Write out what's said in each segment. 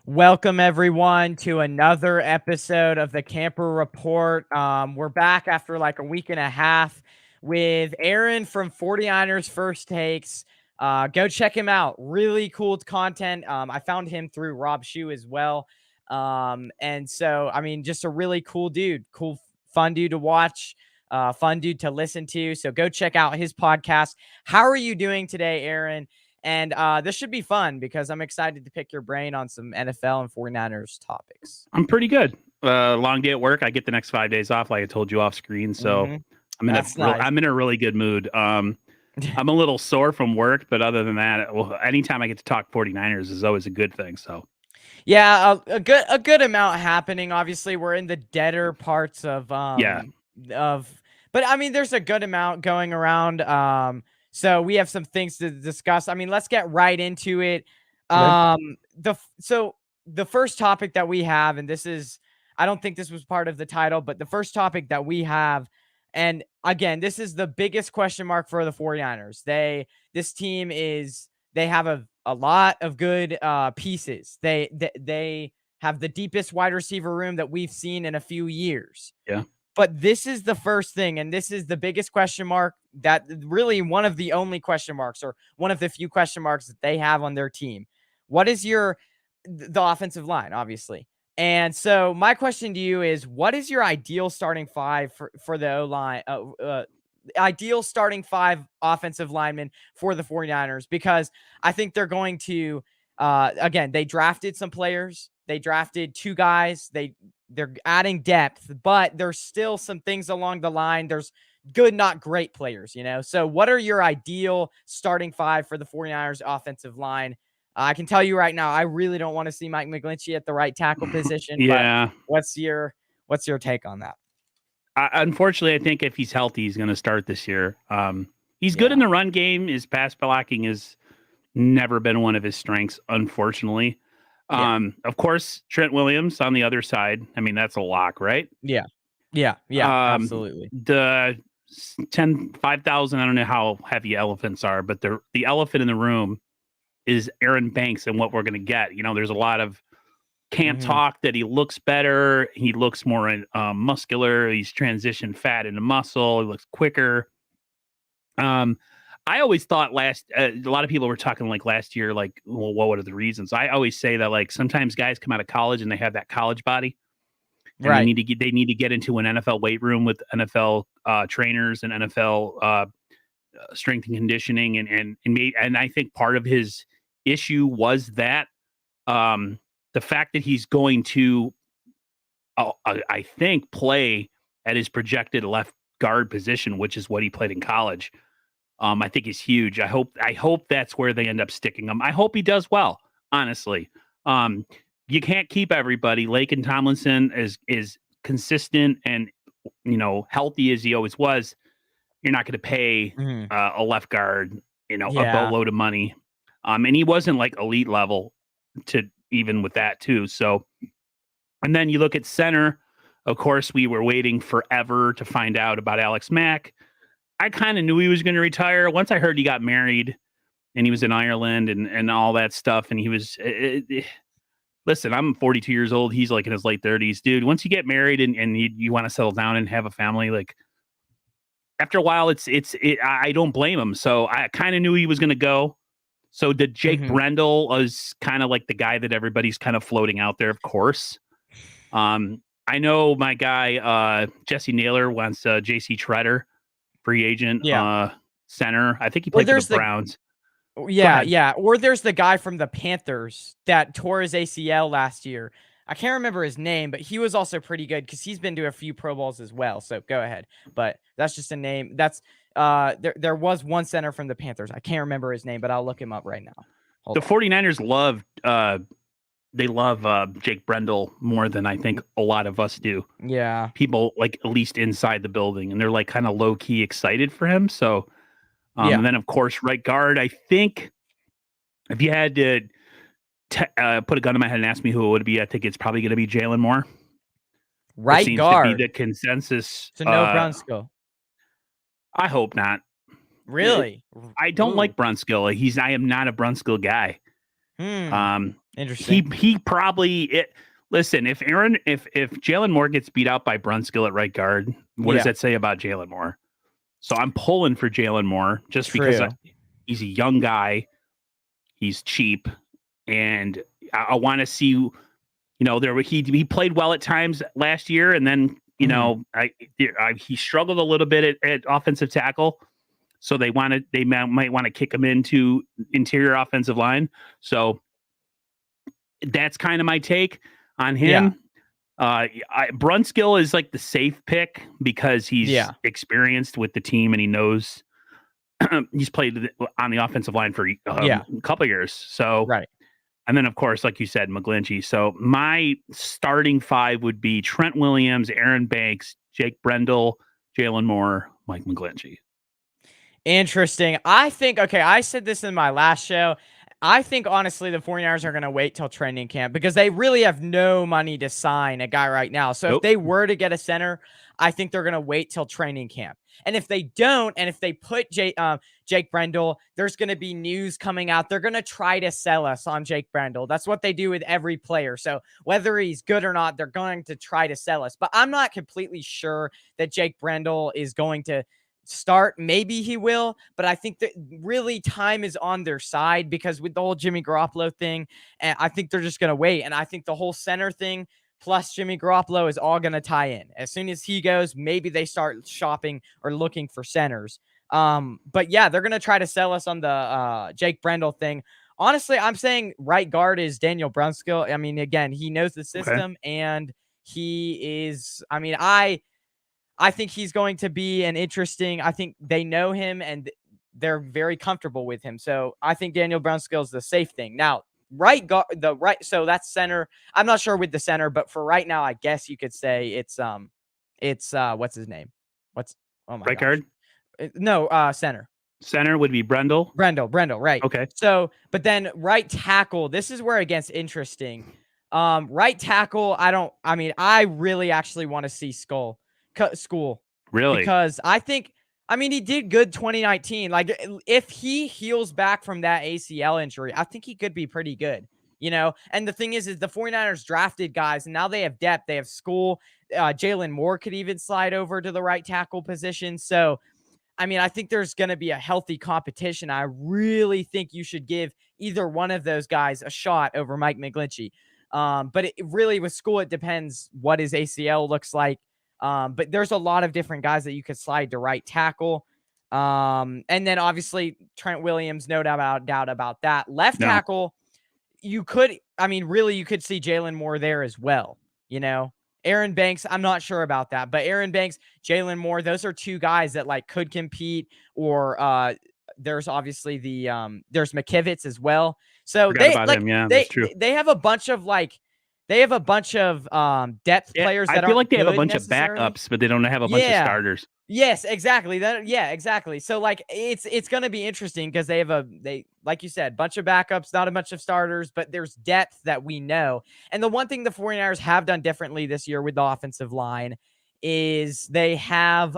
Welcome everyone to another episode of the Kamper Report. We're back after like a week and a half with Aaron from 49ers First Takes. Go check him out. Really cool content. I found him through Rob Shue as well. And so, I mean, just a really cool dude, fun dude to watch, fun dude to listen to. So go check out his podcast. How are you doing today, Aaron? And this should be fun because I'm excited to pick your brain on some NFL and 49ers topics. I'm pretty good. Long day at work. I get the next 5 days off, like I told you off screen. So That's nice. I'm in a really good mood. I'm a little sore from work, but other than that, well, anytime I get to talk 49ers is always a good thing. So yeah, a good amount happening. Obviously, we're in the deader parts of but I mean, there's a good amount going around. So we have some things to discuss. I mean, let's get right into it. So the first topic that we have, and this is, I don't think this was part of the title, but the first topic that we have, and again, this is the biggest question mark for the 49ers. This team they have a lot of good pieces. They have the deepest wide receiver room that we've seen in a few years. Yeah. But this is the first thing, and this is the biggest question mark, that really one of the only question marks, or one of the few question marks that they have on their team. What is the offensive line, obviously. And so my question to you is, what is your ideal starting five for the O-line, ideal starting five offensive linemen for the 49ers? Because I think they're going to, again, they drafted some players. They drafted two guys. They're adding depth, but there's still some things along the line. There's good, not great players, So what are your ideal starting five for the 49ers offensive line? I can tell you right now, I really don't want to see Mike McGlinchey at the right tackle position. Yeah. But what's your take on that? Unfortunately, I think if he's healthy, he's going to start this year. He's good in the run game. His pass blocking has never been one of his strengths, unfortunately. Of course, Trent Williams on the other side. I mean, that's a lock, right? Yeah, absolutely. The 5,000, I don't know how heavy elephants are, but the elephant in the room is Aaron Banks and what we're going to get. There's a lot of camp talk that he looks better. He looks more muscular. He's transitioned fat into muscle. He looks quicker. I always thought a lot of people were talking like last year, like, well, what are the reasons? I always say that like sometimes guys come out of college and they have that college body. And right. They need to get into an NFL weight room with NFL trainers and NFL strength and conditioning. And I think part of his issue was that the fact that he's going to, I think, play at his projected left guard position, which is what he played in college. I think is huge. I hope that's where they end up sticking him. I hope he does well, honestly. You can't keep everybody. Laken Tomlinson is consistent and, healthy as he always was. You're not going to pay a left guard, a boatload of money. And he wasn't like elite level to even with that too. So, and then you look at center. Of course, we were waiting forever to find out about Alex Mack. I kind of knew he was going to retire. Once I heard he got married and he was in Ireland and all that stuff. And he was, listen, I'm 42 years old. He's like in his late 30s, dude. Once you get married and you want to settle down and have a family, like after a while, I don't blame him. So I kind of knew he was going to go. So did Jake Brendel was kind of like the guy that everybody's kind of floating out there, of course. I know my guy, Jesse Naylor wants JC Treader, free agent, center. I think he played for the Browns. Yeah. Or there's the guy from the Panthers that tore his ACL last year. I can't remember his name, but he was also pretty good because he's been to a few Pro Bowls as well. So go ahead. But that's just a name. That's there was one center from the Panthers. I can't remember his name, but I'll look him up right now. The 49ers love Jake Brendel more than I think a lot of us do. Yeah. People like at least inside the building, and they're like kind of low key excited for him. So, and then of course, right guard, I think if you had to put a gun in my head and ask me who it would be, I think it's probably going to be Jalen Moore. Right seems guard. to be the consensus. So no Brunskill. I hope not. Really? I don't like Brunskill. I am not a Brunskill guy. Interesting. He probably listen, if Jalen Moore gets beat out by Brunskill at right guard, what does that say about Jalen Moore? So I'm pulling for Jalen Moore just because True. he's a young guy, he's cheap, and I want to see. He played well at times last year, and then he struggled a little bit at offensive tackle. So they might want to kick him into interior offensive line. So that's kind of my take on him. Brunskill is like the safe pick because he's experienced with the team and he knows he's played on the offensive line for a couple of years. So, and then of course, like you said, McGlinchey. So my starting five would be Trent Williams, Aaron Banks, Jake Brendel, Jalen Moore, Mike McGlinchey. Interesting. I think, I said this in my last show. I think, honestly, the 49ers are going to wait till training camp because they really have no money to sign a guy right now. So if they were to get a center, I think they're going to wait till training camp. And if they don't, and if they put Jake Brendel, there's going to be news coming out. They're going to try to sell us on Jake Brendel. That's what they do with every player. So whether he's good or not, they're going to try to sell us. But I'm not completely sure that Jake Brendel is going to start. Maybe he will, but I think that really time is on their side because with the whole Jimmy Garoppolo thing, and I think they're just going to wait. And I think the whole center thing plus Jimmy Garoppolo is all going to tie in. As soon as he goes, maybe they start shopping or looking for centers. But yeah, they're going to try to sell us on the Jake Brendel thing. Honestly, I'm saying right guard is Daniel Brunskill. I mean, again, he knows the system and he is, I think he's going to be I think they know him and they're very comfortable with him. So I think Daniel Brunskill is the safe thing. Now, so that's center. I'm not sure with the center, but for right now, I guess you could say it's what's his name? Right guard? No, center. Center would be Brendel, right. Okay. So, but then right tackle, this is where it gets interesting. Right tackle, I really actually want to see School. Really? Because he did good 2019. Like, if he heals back from that ACL injury, I think he could be pretty good, And the thing is the 49ers drafted guys, and now they have depth. They have School. Jalen Moore could even slide over to the right tackle position. So, I think there's going to be a healthy competition. I really think you should give either one of those guys a shot over Mike McGlinchey. But it really, with School, it depends what his ACL looks like. But there's a lot of different guys that you could slide to right tackle. And then obviously Trent Williams, no doubt about that. Left tackle, you could see Jalen Moore there as well. Aaron Banks, I'm not sure about that, but Aaron Banks, Jalen Moore, those are two guys that could compete. Or there's obviously there's McKivitz as well. So that's true. They have a bunch of depth players that I feel like they have a bunch of backups, but they don't have a bunch of starters. Yes, exactly. Exactly. So it's going to be interesting because they have like you said, bunch of backups, not a bunch of starters, but there's depth that we know. And the one thing the 49ers have done differently this year with the offensive line is they have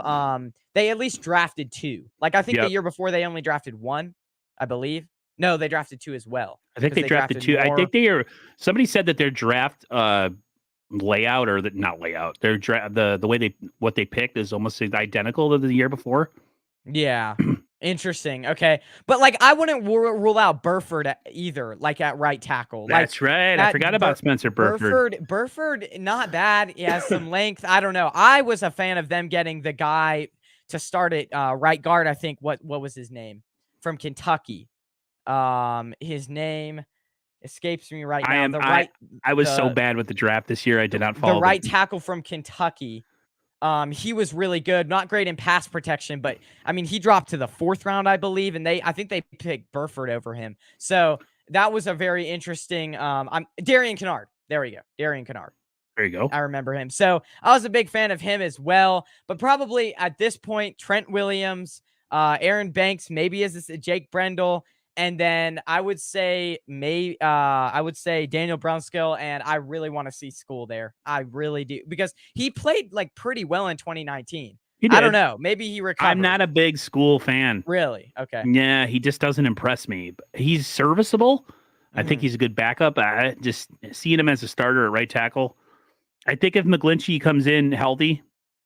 they at least drafted two. I think the year before they only drafted one, I believe. No, they drafted two as well. I think they drafted two. More. I think somebody said that their draft layout or not layout, their the way what they picked is almost identical to the year before. Yeah. Interesting. Okay. But I wouldn't rule out Burford either, at right tackle. That's right. I forgot about Spencer Burford. Burford, not bad. He has some length. I don't know. I was a fan of them getting the guy to start at right guard. I think what was his name? From Kentucky. His name escapes me right now. I was so bad with the draft this year. I did not follow the right tackle from Kentucky. He was really good, not great in pass protection, but he dropped to the 4th round, I believe, and I think they picked Burford over him. So that was a very interesting. Darian Kennard. There we go, Darian Kennard. There you go. I remember him. So I was a big fan of him as well. But probably at this point, Trent Williams, Aaron Banks, maybe is Jake Brendel. And then I would say Daniel Brunskill, and I really want to see School there. I really do, because he played pretty well in 2019. He did. I don't know. Maybe he recovered. I'm not a big School fan. Really? Okay. Yeah, he just doesn't impress me. He's serviceable, I think he's a good backup. I just seeing him as a starter at right tackle. I think if McGlinchey comes in healthy,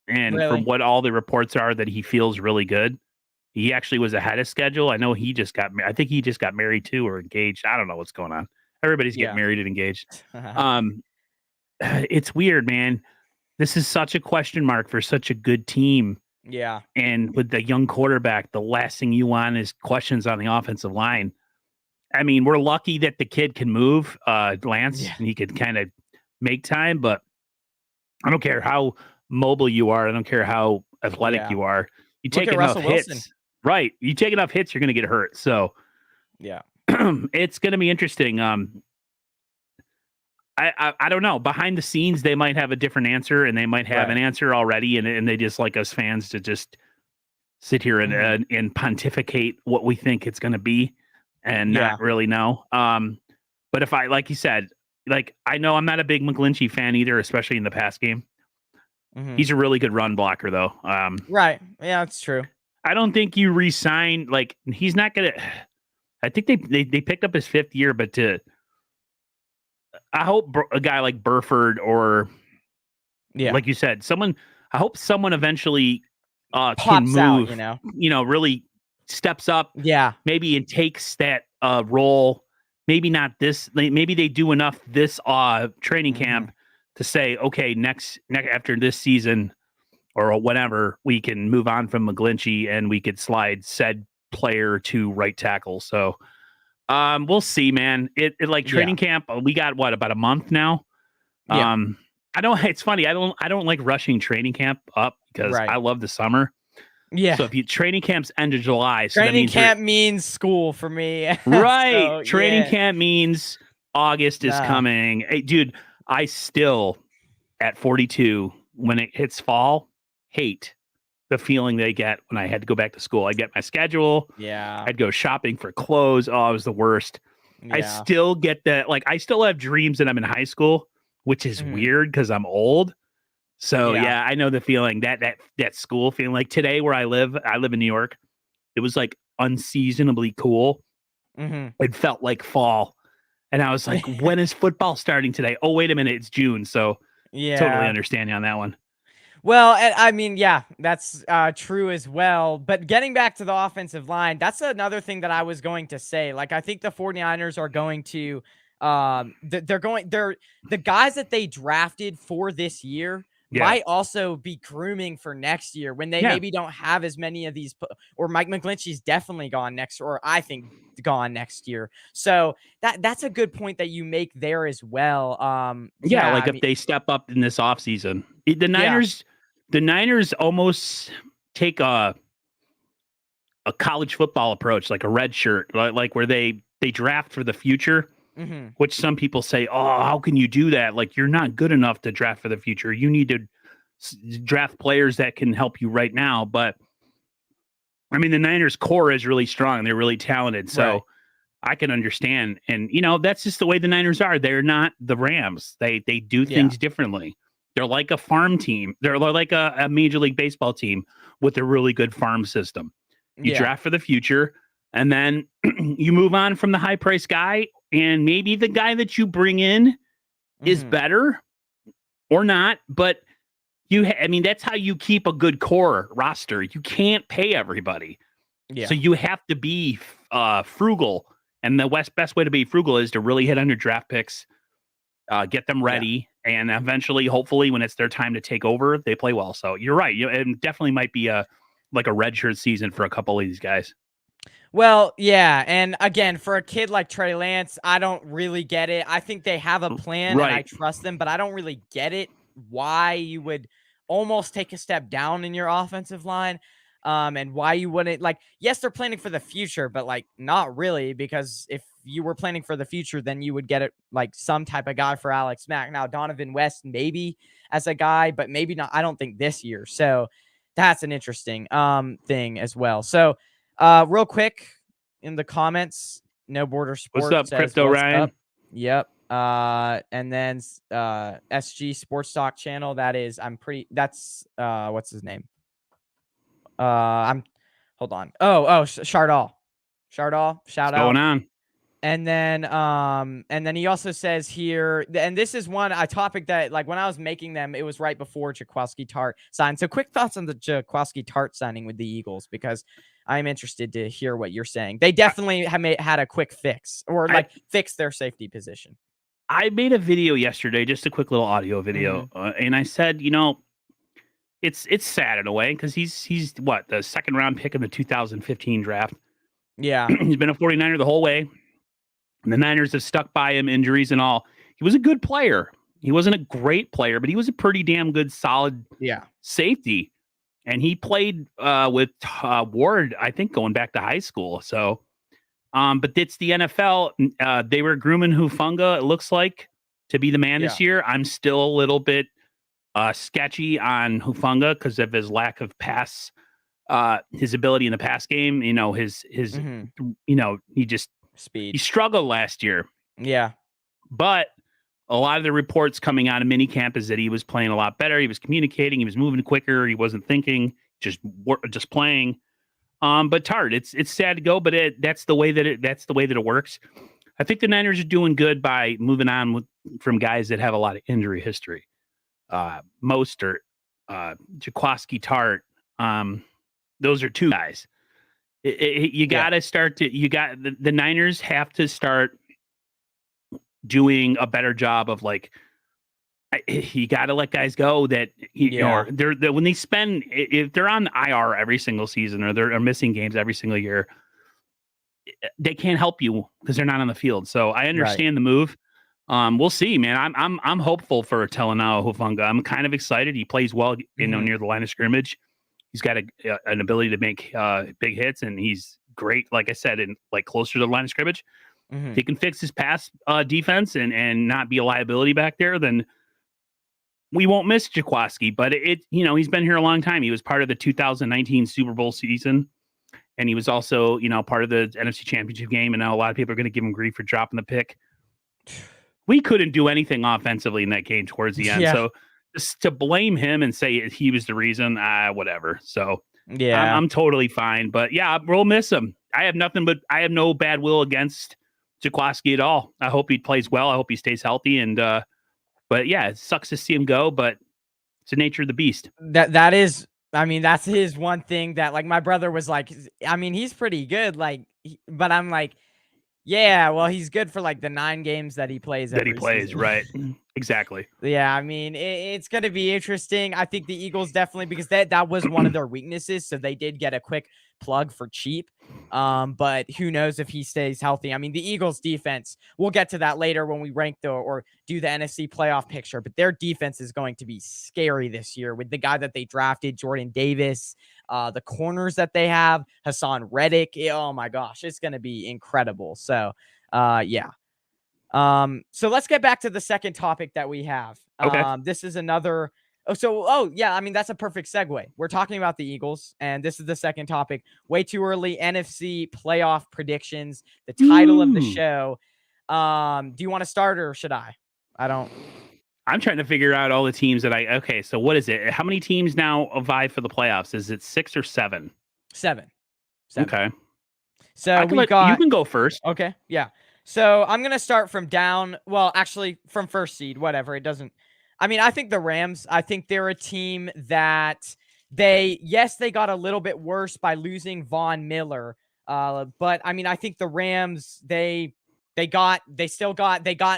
and from Really? what all the reports are that he feels really good, he actually was ahead of schedule. I know he just got. I think he just got married too, or engaged. I don't know what's going on. Everybody's getting Yeah. married and engaged. It's weird, man. This is such a question mark for such a good team. Yeah. And with the young quarterback, the last thing you want is questions on the offensive line. I mean, we're lucky that the kid can move, Lance, Yeah. and he could kind of make time, but I don't care how mobile you are. I don't care how athletic Yeah. you are. You Look take at enough Russell hits, Wilson. right? You take enough hits, you're going to get hurt. So Yeah. it's going to be interesting. I don't know. Behind the scenes, they might have a different answer, and they might have an Right. answer already, and they just like us fans to just sit here and pontificate what we think it's going to be, and Yeah. not really know. But if I, like you said, like I know I'm not a big McGlinchey fan either, especially in the pass game. He's a really good run blocker, though. Right. Yeah, that's true. I don't think you re-sign. Like he's not gonna. I think they picked up his 5th year, but I hope a guy like Burford or Yeah. like you said, someone. I hope someone eventually can Pops out, move. Really steps up. Yeah. Maybe and takes that role. Maybe not this. Maybe they do enough this training camp to say, okay, next after this season or whatever, we can move on from McGlinchey and we could slide said player to right tackle. So we'll see, man. It like training camp. We got what, about a month now. Yeah. I don't. It's funny. I don't like rushing training camp up because Right. I love the summer. Yeah. So if you training camp's end of July, so that Training means camp means school for me. right. So, Training yeah. camp means August is Nah. coming. Hey, dude, I still at 42 when it hits fall hate the feeling they get when I had to go back to school. I get my schedule. Yeah. I'd go shopping for clothes. Oh, it was the worst. I Yeah. still get that. Like, I still have dreams that I'm in high school, which is weird because I'm old. So yeah, I know the feeling that school feeling. Like today, where I live in New York. It was like unseasonably cool. It felt like fall, and I was like, "When is football starting today?" Oh, wait a minute, it's June. So totally Yeah. understand you on that one. Well, and I mean, yeah, that's true as well. But getting back to the offensive line, that's another thing that I was going to say. Like, I think the 49ers are going to, they're the guys that they drafted for this year Yeah, might also be grooming for next year when they yeah, maybe don't have as many of these, or Mike McGlinchey's definitely gone next, or I think gone next year. So that's a good point that you make there as well. yeah. Yeah, Like I if mean, they step up in this offseason. yeah. The Niners almost take a college football approach, like a red shirt, like where they draft for the future. Which some people say, oh, how can you do that? Like, you're not good enough to draft for the future. You need to draft players that can help you right now. But I mean, the Niners core is really strong. They're really talented. So Right. I can understand. And, that's just the way the Niners are. They're not the Rams. They do Yeah. things differently. They're like a farm team. They're like a Major League Baseball team with a really good farm system. You Yeah. draft for the future, and then you move on from the high price guy, and maybe the guy that you bring in is better or not, but I mean, that's how you keep a good core roster. You can't pay everybody. Yeah. So you have to be frugal. And the best way to be frugal is to really hit on your draft picks, get them ready, and eventually, hopefully, when it's their time to take over, they play well. So you're right. It definitely might be a redshirt season for a couple of these guys. Well, yeah, and again, for a kid like Trey Lance, I don't really get it. I think they have a plan and I Right. trust them, but I don't really get it why you would almost take a step down in your offensive line. And why you wouldn't, like, yes, they're planning for the future, but like not really, because if you were planning for the future, then you would get it like some type of guy for Alex Mack. Now, Donovan West, maybe as a guy, but maybe not. I don't think this year. So that's an interesting thing as well. So real quick in the comments, No Border What's Sport up, says, Crypto "What's Ryan? up?" Yep. And then SG Sports Talk channel. That is, I'm pretty. That's what's his name? I'm. Hold on. Oh, Shardall. Shardall. What's Shout going out. on? And then he also says here, and this is a topic that, like, when I was making them, it was right before Jaquaski Tart signed. So quick thoughts on the Jaquaski Tart signing with the Eagles, because I'm interested to hear what you're saying. They definitely had a quick fix, or I, like fix their safety position. I made a video yesterday, just a quick little audio video, and I said, it's sad in a way because he's what, the second round pick in the 2015 draft. Yeah. He's been a 49er the whole way. And the Niners have stuck by him, injuries and all. He was a good player. He wasn't a great player, but he was a pretty damn good, solid safety. And he played with Ward, I think, going back to high school. So, but it's the NFL. They were grooming Hufanga, it looks like, to be the man this year. I'm still a little bit sketchy on Hufanga because of his lack of his ability in the pass game. His he just speed. He struggled last year. Yeah. But a lot of the reports coming out of minicamp is that he was playing a lot better. He was communicating. He was moving quicker. He wasn't thinking, just playing. But Tart, it's sad to go, but that's the way that it works. I think the Niners are doing good by moving on from guys that have a lot of injury history. Mostert, Jaquaski Tart. Those are two guys. You got to start the Niners have to start doing a better job of, like, you got to let guys go that or they're when they spend, if they're on IR every single season or they're missing games every single year, they can't help you because they're not on the field. So I understand the move. We'll see, man. I'm hopeful for Telenao Hufanga. I'm kind of excited. He plays well, near the line of scrimmage. He's got an ability to make big hits, and he's great, like I said, in like closer to the line of scrimmage. If he can fix his pass defense and not be a liability back there, then we won't miss Jaquaski. But he's been here a long time. He was part of the 2019 Super Bowl season, and he was also part of the NFC Championship game. And now a lot of people are going to give him grief for dropping the pick. We couldn't do anything offensively in that game towards the end, so just to blame him and say he was the reason, whatever. So I'm totally fine. But yeah, we'll miss him. I have no bad will against Jaquaski at all. I hope he plays well. I hope he stays healthy. And but yeah, it sucks to see him go, but it's the nature of the beast. That is, I mean, that's his one thing that, like, my brother was like, I mean, he's pretty good, like, but I'm like, yeah, well, he's good for like the 9 games that he plays. Right? Exactly. Yeah, I mean, it's going to be interesting. I think the Eagles definitely, because that was one of their weaknesses, so they did get a quick plug for cheap. But who knows if he stays healthy. I mean, the Eagles defense, we'll get to that later when we rank or do the NFC playoff picture, but their defense is going to be scary this year with the guy that they drafted, Jordan Davis, the corners that they have, Hassan Reddick. Oh my gosh, it's going to be incredible. So, yeah. So let's get back to the second topic that we have. Okay. This is another. Yeah. I mean, that's a perfect segue. We're talking about the Eagles, and this is the second topic. Way too early. NFC playoff predictions. The title of the show. Do you want to start or should I? I'm trying to figure out all the teams that okay. So what is it? How many teams now vie for the playoffs? Is it 6 or 7? 7. Okay. So you can go first. Okay. Yeah. So I'm going to start from down. Well, actually from first seed, whatever. It doesn't. I mean, I think the Rams, I think they're a team that they got a little bit worse by losing Von Miller. But I mean, I think the Rams, they got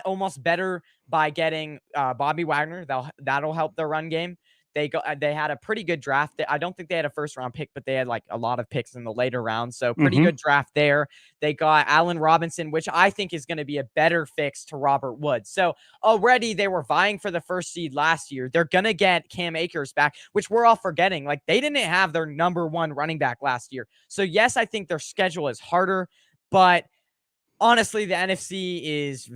almost better by getting Bobby Wagner. That'll help their run game. They had a pretty good draft. I don't think they had a first round pick, but they had like a lot of picks in the later rounds. So pretty good draft there. They got Allen Robinson, which I think is going to be a better fix to Robert Woods. So already they were vying for the first seed last year. They're going to get Cam Akers back, which we're all forgetting. Like, they didn't have their number 1 running back last year. So yes, I think their schedule is harder, but honestly, the NFC is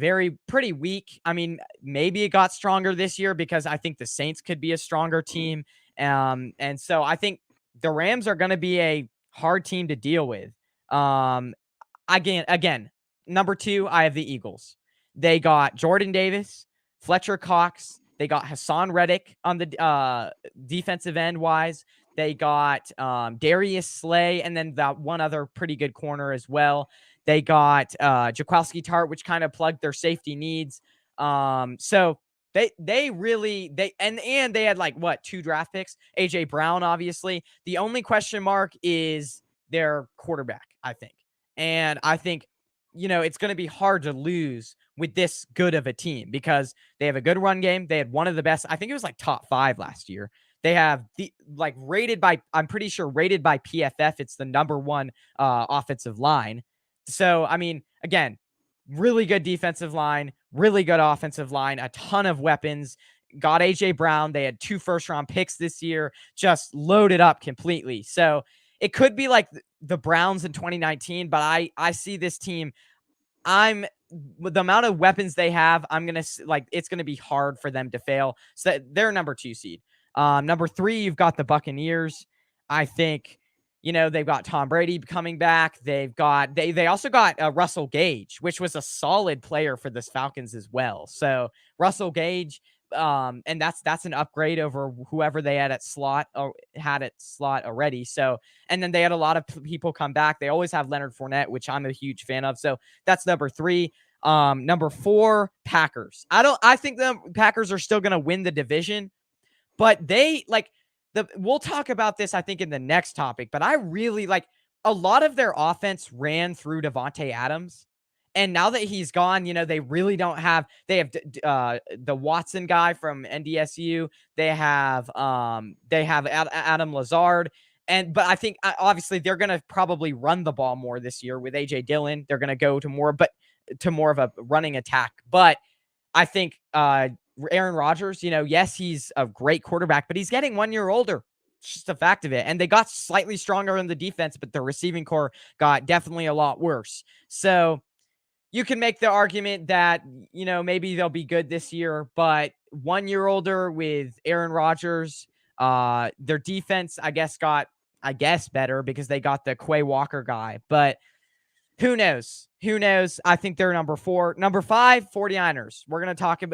pretty weak. I mean, maybe it got stronger this year because I think the Saints could be a stronger team. And so I think the Rams are going to be a hard team to deal with. Again, number 2, I have the Eagles. They got Jordan Davis, Fletcher Cox. They got Hassan Reddick on the defensive end wise. They got Darius Slay, and then that one other pretty good corner as well. They got Jaquelski Tart, which kind of plugged their safety needs. So they really and they had like what 2 draft picks. AJ Brown, obviously. The only question mark is their quarterback, I think. And I think, it's going to be hard to lose with this good of a team because they have a good run game. They had one of the best. I think it was like top 5 last year. They have I'm pretty sure rated by PFF. It's the number 1 offensive line. So, I mean, again, really good defensive line, really good offensive line, a ton of weapons. Got AJ Brown. They had 2 first-round picks this year, just loaded up completely. So it could be like the Browns in 2019, but I see this team. With the amount of weapons they have, it's gonna be hard for them to fail. So they're number 2 seed. Number 3, you've got the Buccaneers. I think, they've got Tom Brady coming back. They also got Russell Gage, which was a solid player for this Falcons as well. So Russell Gage, and that's an upgrade over whoever they had at slot already. So, and then they had a lot of people come back. They always have Leonard Fournette, which I'm a huge fan of. So that's number 3. Number 4, Packers. I think the Packers are still going to win the division, but we'll talk about this, I think, in the next topic, but I really a lot of their offense ran through Devontae Adams. And now that he's gone, they really don't have. They have the Watson guy from NDSU. They have Adam Lazard, but I think obviously they're going to probably run the ball more this year with AJ Dillon. They're going to go to more of a running attack. But I think Aaron Rodgers, yes, he's a great quarterback, but he's getting 1 year older. It's just a fact of it. And they got slightly stronger in the defense, but the receiving core got definitely a lot worse. So you can make the argument that, maybe they'll be good this year, but 1 year older with Aaron Rodgers, their defense, got better because they got the Quay Walker guy, but who knows? I think they're number 4. Number 5, 49ers.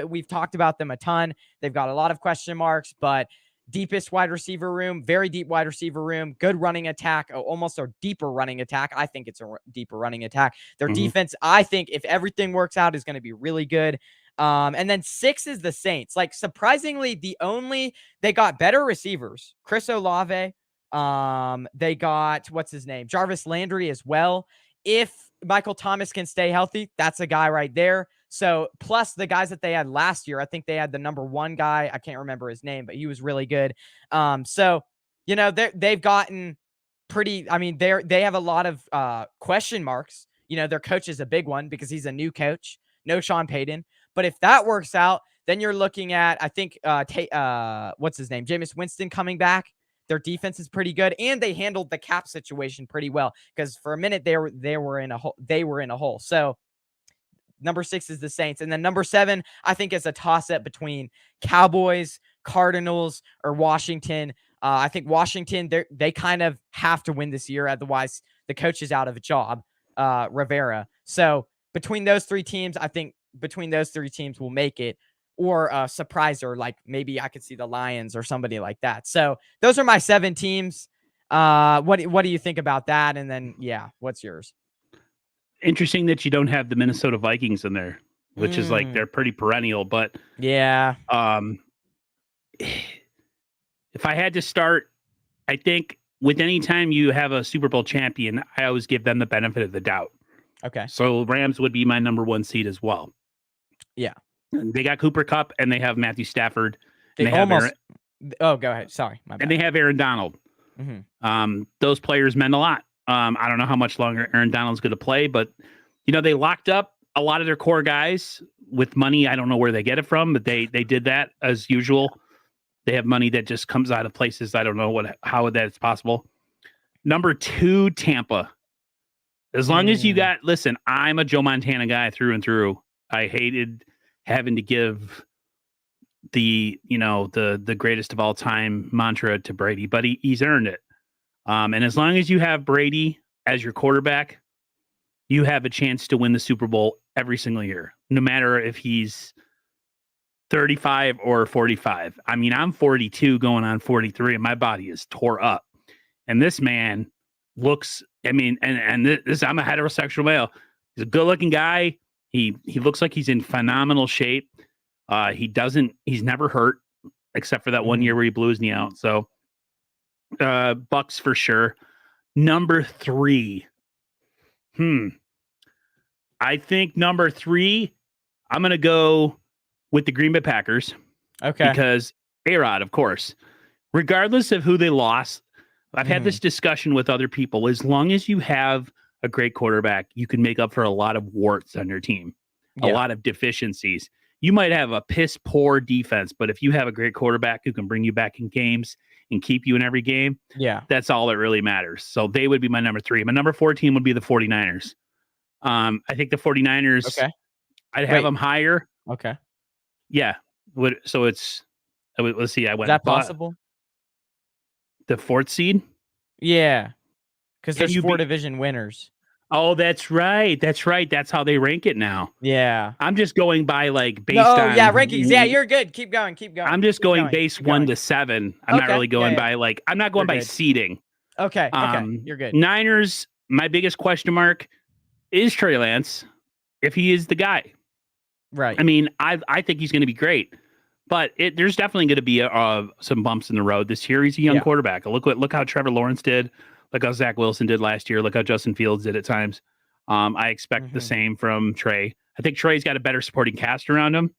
We've talked about them a ton. They've got a lot of question marks, but deepest wide receiver room, very deep wide receiver room, good running attack, almost a deeper running attack. I think it's a deeper running attack. Their defense, I think, if everything works out, is going to be really good. And then 6 is the Saints. Surprisingly, they got better receivers. Chris Olave. They got, what's his name? Jarvis Landry as well. If Michael Thomas can stay healthy, that's a guy right there. So plus the guys that they had last year, I think they had the number 1 guy. I can't remember his name, but he was really good. So, they've gotten pretty, they have a lot of question marks. Their coach is a big one because he's a new coach, no Sean Payton. But if that works out, then you're looking at, I think, what's his name? Jameis Winston coming back. Their defense is pretty good, and they handled the cap situation pretty well because for a minute they were in a hole. So number 6 is the Saints, and then number 7 I think is a toss up between Cowboys, Cardinals, or Washington. I think Washington they kind of have to win this year, otherwise the coach is out of a job, Rivera. So between those 3 teams, I think will make it. Or a surpriser, like maybe I could see the Lions or somebody like that. So those are my 7 teams. What do you think about that? And then, what's yours? Interesting that you don't have the Minnesota Vikings in there, which is they're pretty perennial. But yeah, if I had to start, I think with any time you have a Super Bowl champion, I always give them the benefit of the doubt. Okay. So Rams would be my number 1 seed as well. Yeah. They got Cooper Kupp and they have Matthew Stafford. They almost. Go ahead. Sorry, my bad. And they have Aaron Donald. Those players meant a lot. I don't know how much longer Aaron Donald's going to play, but they locked up a lot of their core guys with money. I don't know where they get it from, but they did that as usual. They have money that just comes out of places I don't know how that's possible. Number 2, Tampa. As long as you got, listen, I'm a Joe Montana guy through and through. I hated having to give the greatest of all time mantra to Brady, but he's earned it. And as long as you have Brady as your quarterback, you have a chance to win the Super Bowl every single year, no matter if he's 35 or 45. I'm 42 going on 43 and my body is tore up. And this man looks I mean, and this, I'm a heterosexual male. He's a good looking guy. He looks like he's in phenomenal shape. He's never hurt except for that one year where he blew his knee out. So, Bucks for sure. Number 3. I think number 3, I'm going to go with the Green Bay Packers. Okay. Because A-Rod, of course, regardless of who they lost, I've had this discussion with other people. As long as you have a great quarterback, you can make up for a lot of warts on your team, a lot of deficiencies. You might have a piss poor defense, but if you have a great quarterback who can bring you back in games and keep you in every game, that's all that really matters. So they would be my number 3. My number 4 team would be the 49ers. I think the 49ers, I'd have them higher. Okay. Yeah. So it's, let's see. I went. Is that possible? The 4th seed? Yeah. Because there's 4 division winners. Oh, that's right. That's right. That's how they rank it now. Yeah. I'm just going by based on. Yeah, rankings. Yeah, you're good. Keep going. I'm just going base 1 to 7. I'm not really going by I'm not going by seeding. Okay. You're good. Niners, my biggest question mark is Trey Lance, if he is the guy. Right. I mean, I think he's going to be great, but there's definitely going to be some bumps in the road this year. He's a young quarterback. Look how Trevor Lawrence did. Look how Zach Wilson did last year. Look how Justin Fields did at times. I expect the same from Trey. I think Trey's got a better supporting cast around him.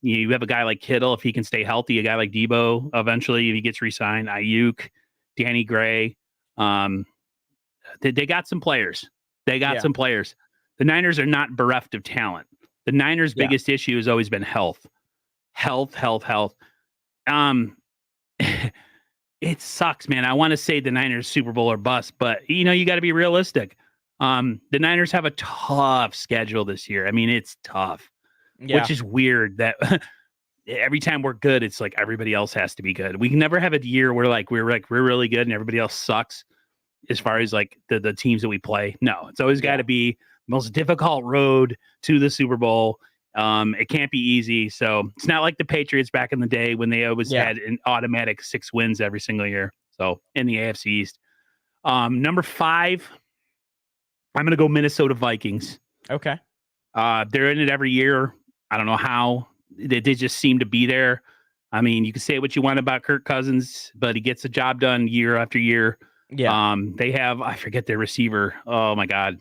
You have a guy like Kittle, if he can stay healthy, a guy like Debo, eventually, if he gets re-signed, Ayuk, Danny Gray. They got some players. Some players. The Niners are not bereft of talent. The Niners' biggest issue has always been health. Health. It sucks, man. I want to say the Niners Super Bowl or bust, but you got to be realistic. The Niners have a tough schedule this year. I mean, it's tough, which is weird that every time we're good, it's like everybody else has to be good. We can never have a year where we're really good and everybody else sucks as far as the teams that we play. No, it's always got to be the most difficult road to the Super Bowl. It can't be easy. So it's not like the Patriots back in the day when they always had an automatic 6 wins every single year. So in the AFC East, number 5, I'm going to go Minnesota Vikings. Okay. They're in it every year. I don't know how they just seem to be there. I mean, you can say what you want about Kirk Cousins, but he gets the job done year after year. Yeah. They have, I forget their receiver. Oh my God.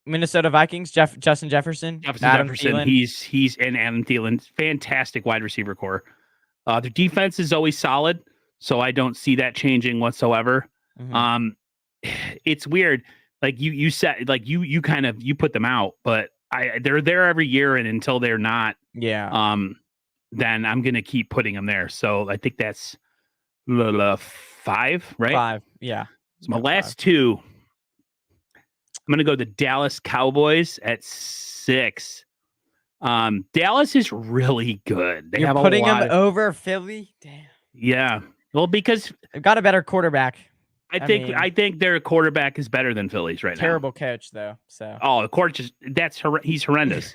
Minnesota Vikings, Justin Jefferson. Adam Thielen. He's and Adam Thielen. Fantastic wide receiver core. Their defense is always solid, so I don't see that changing whatsoever. It's weird. Like you said, you kind of put them out, but they're there every year, and until they're not, then I'm gonna keep putting them there. So I think that's 5, right? 5, yeah. So my last 2. I'm going to go the Dallas Cowboys at 6. Dallas is really good. You're putting them over Philly? Damn. Yeah. Well, because they've got a better quarterback. I think their quarterback is better than Philly's right now. Terrible coach, though. So. Oh, the coach he's horrendous.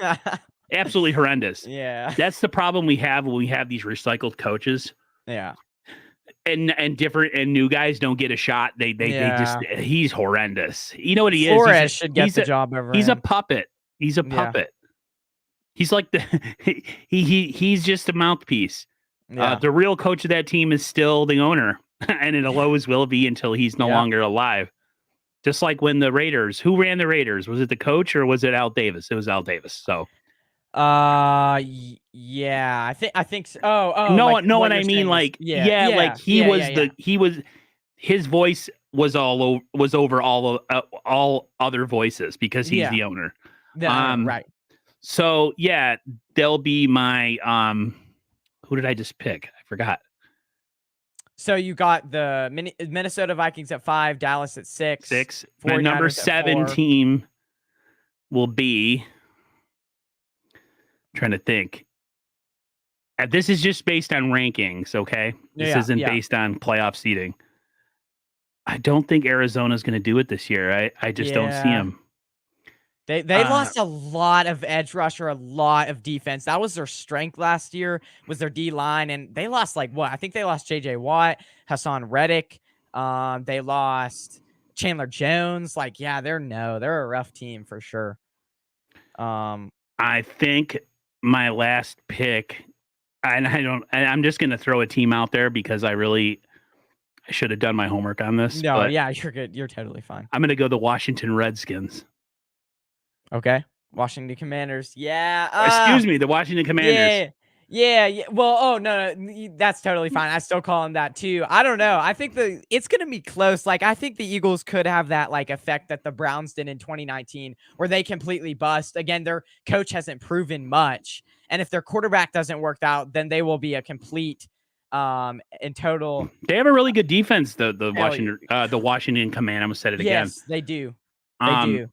Absolutely horrendous. Yeah. That's the problem we have when we have these recycled coaches. Yeah. And different and new guys don't get a shot. They just he's horrendous. You know what he Flores is? Should get the job over. He's a puppet. He's a puppet. He's like he's just a mouthpiece. The real coach of that team is still the owner, and it always will be until he's no longer alive. Just like when who ran the Raiders? Was it the coach or was it Al Davis? It was Al Davis. So. Yeah, I think so. No, what I mean, his voice was over all other voices because he's the owner. Right. So yeah, they'll be my who did I just pick? I forgot. So you got the Minnesota Vikings at 5, Dallas at 6. My number 7 team will be. Trying to think. This is just based on rankings, okay? This isn't based on playoff seeding. I don't think Arizona's going to do it this year. I just don't see them. They lost a lot of edge rusher, a lot of defense. That was their strength last year, was their D line, and they lost I think they lost J.J. Watt, Hassan Reddick. They lost Chandler Jones. Like, yeah, they're a rough team for sure. I think my last pick, and I'm just going to throw a team out there because I should have done my homework on this. No, but yeah, you're good. You're totally fine. I'm going to go the Washington Redskins. Okay. Washington Commanders. Yeah. Excuse me, the Washington Commanders. Yeah. Well, oh no, that's totally fine. I still call them that too. I don't know. I think it's gonna be close. Like, I think the Eagles could have that like effect that the Browns did in 2019, where they completely bust. Again, their coach hasn't proven much, and if their quarterback doesn't work out, then they will be a complete, in total. They have a really good defense. The Washington Command. I'm gonna say it again. Yes, they do. They do.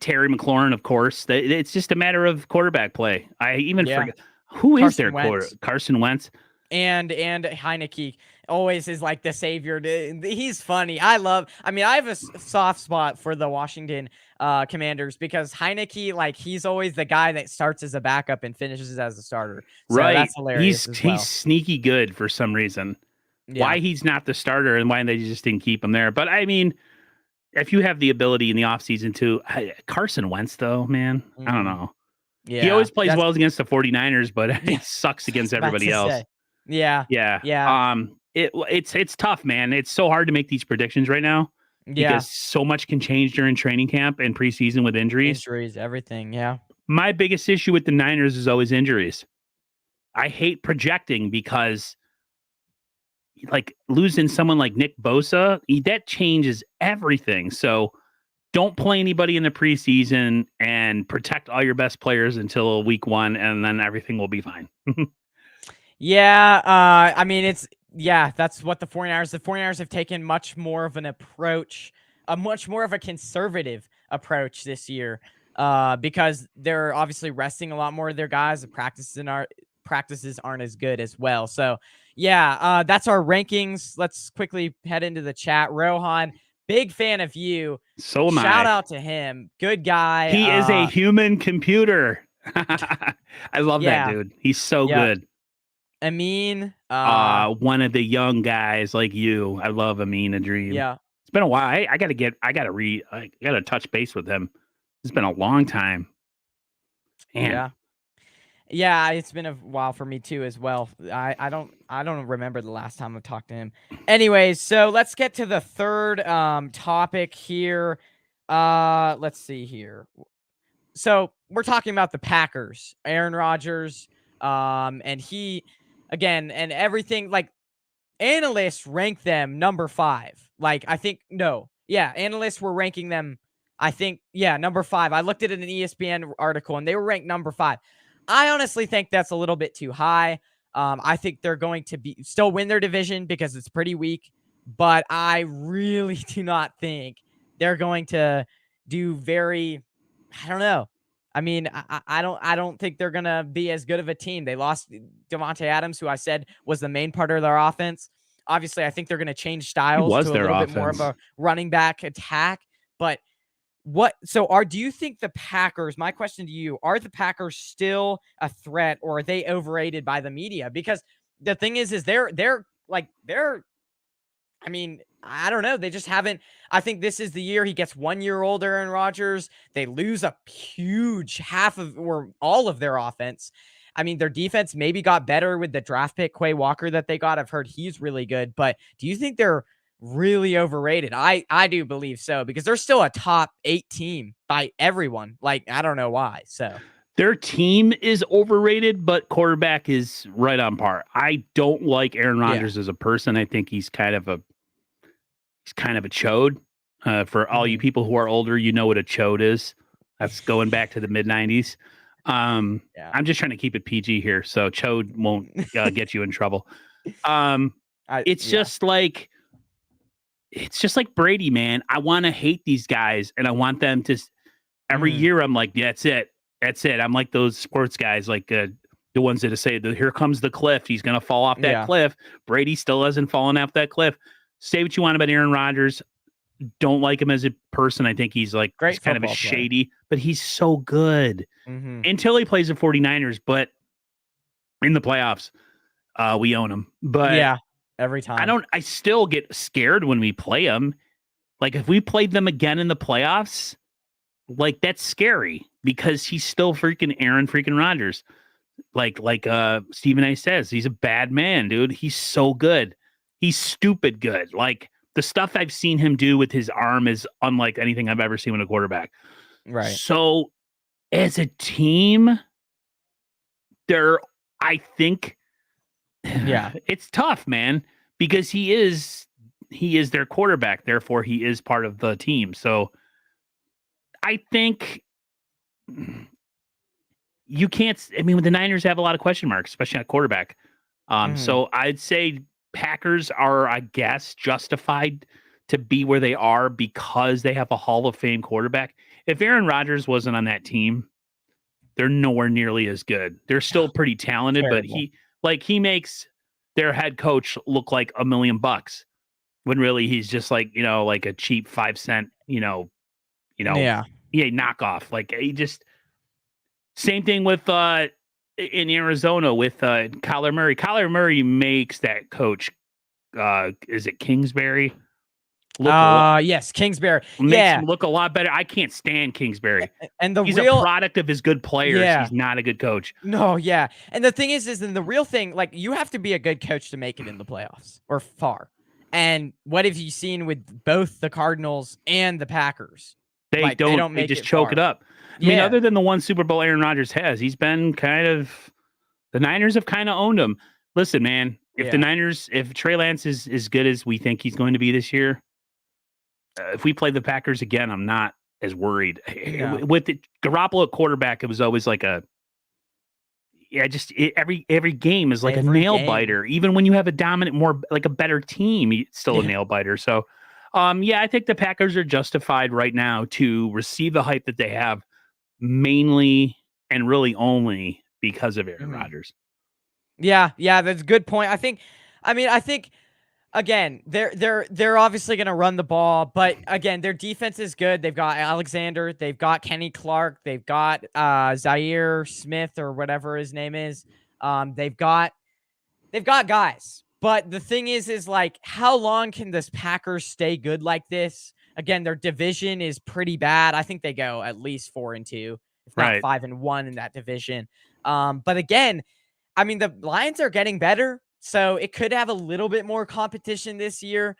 Terry McLaurin, of course. It's just a matter of quarterback play. I even forget who is their quarter. Carson Wentz and Heineke always is like the savior. He's funny. I have a soft spot for the Washington Commanders because Heineke, like, he's always the guy that starts as a backup and finishes as a starter. So right. That's hilarious. He's sneaky good for some reason. Yeah. Why he's not the starter and why they just didn't keep him there. But I mean, if you have the ability in the offseason to Carson Wentz, though, man, I don't know. Yeah, he always plays well against the 49ers, but he sucks against everybody else. Yeah. It's tough, man. It's so hard to make these predictions right now because so much can change during training camp and preseason with injuries. Everything. Yeah. My biggest issue with the Niners is always injuries. I hate projecting because, like, losing someone like Nick Bosa, that changes everything. So don't play anybody in the preseason and protect all your best players until week 1, and then everything will be fine. I mean, that's what the 49ers have taken much more of an approach, much more of a conservative approach this year, because they're obviously resting a lot more of their guys. The practices aren't as good as well. So that's our rankings. Let's quickly head into the chat. Rohan, big fan of you. So am I. Shout out to him. Good guy. He is a human computer. I love that dude. He's so good. Amin. One of the young guys like you. I love Amin Adreem. Yeah. It's been a while. I gotta touch base with him. It's been a long time. Man. Yeah, it's been a while for me too as well. I don't remember the last time I talked to him. Anyways, so let's get to the third topic here. Let's see here. So we're talking about the Packers, Aaron Rodgers, and he, again, and everything, like, analysts rank them number 5. Like, analysts were ranking them, number 5. I looked at an ESPN article and they were ranked number 5. I honestly think that's a little bit too high. I think they're going to still win their division because it's pretty weak, but I really do not think they're going to do I don't know. I mean, I don't think they're going to be as good of a team. They lost Devontae Adams, who I said was the main part of their offense. Obviously, I think they're going to change styles to a little bit more of a running back attack, but do you think the Packers, my question to you, are the Packers still a threat, or are they overrated by the media? Because the thing is I mean, I don't know. They just haven't. I think this is the year he gets 1 year older, Aaron Rodgers. They lose a huge half of or all of their offense. I mean, their defense maybe got better with the draft pick, Quay Walker, that they got. I've heard he's really good. But do you think they're really overrated? I do believe so, because they're still a top 8 team by everyone. Like, I don't know why. So their team is overrated, but quarterback is right on par. I don't like Aaron Rodgers as a person. I think he's kind of a chode. For all you people who are older, you know what a chode is. That's going back to the mid 90s. I'm just trying to keep it PG here, so chode won't get you in trouble. It's just like Brady, man. I want to hate these guys, and I want them to. Every year, I'm like, that's it. I'm like those sports guys, like the ones that say, "Here comes the cliff. He's going to fall off that cliff." Brady still hasn't fallen off that cliff. Say what you want about Aaron Rodgers. Don't like him as a person. I think he's like he's kind of a shady, but he's so good until he plays the 49ers. But in the playoffs, we own him. But every time. I still get scared when we play them. Like if we played them again in the playoffs, like that's scary because he's still freaking Aaron freaking Rodgers. Like Stephen A says, he's a bad man, dude. He's so good. He's stupid good. Like the stuff I've seen him do with his arm is unlike anything I've ever seen with a quarterback. Right. So as a team, I think it's tough, man, because he is their quarterback. Therefore, he is part of the team. So I think you can't. I mean, the Niners have a lot of question marks, especially at quarterback. So I'd say Packers are, I guess, justified to be where they are because they have a Hall of Fame quarterback. If Aaron Rodgers wasn't on that team, they're nowhere nearly as good. They're still pretty talented, but he makes their head coach look like $1 million when really he's just like, like a cheap 5-cent, knockoff. Like he just same thing with in Arizona with Kyler Murray. Kyler Murray makes that coach is it Kingsbury? Yes, Kingsbury. Makes him look a lot better. I can't stand Kingsbury. And he's a product of his good players. Yeah. He's not a good coach. No, yeah. And the thing is then the real thing, like you have to be a good coach to make it in the playoffs or far. And what have you seen with both the Cardinals and the Packers? They don't make just choke it up. I mean, other than the one Super Bowl Aaron Rodgers has, he's been the Niners have kind of owned him. Listen, man, if Trey Lance is as good as we think he's going to be this year, if we play the Packers again, I'm not as worried. Yeah. With the Garoppolo at quarterback, it was always like every game is like a nail biter. Even when you have a dominant, more like a better team, it's still a nail biter. So, I think the Packers are justified right now to receive the hype that they have, mainly and really only because of Aaron Rodgers. Yeah, that's a good point. I think again, they're obviously going to run the ball, but again, their defense is good. They've got Alexander, they've got Kenny Clark, they've got Zaire Smith or whatever his name is. They've got guys. But the thing is like, how long can this Packers stay good like this? Again, their division is pretty bad. I think they go at least 4-2, if not 5-1 in that division. But again, I mean, the Lions are getting better, so it could have a little bit more competition this year.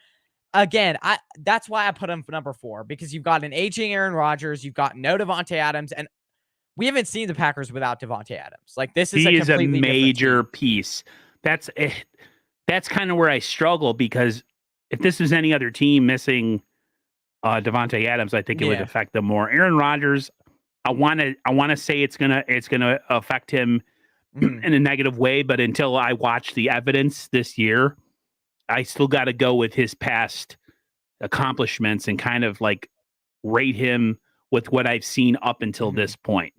Again, that's why I put him for number 4, because you've got an aging Aaron Rodgers, you've got no Davante Adams, and we haven't seen the Packers without Davante Adams. Like this is a major piece. That's kind of where I struggle, because if this was any other team missing Davante Adams, I think it would affect them more. Aaron Rodgers, I want to say it's gonna affect him in a negative way, but until I watch the evidence this year, I still got to go with his past accomplishments and kind of like rate him with what I've seen up until this point.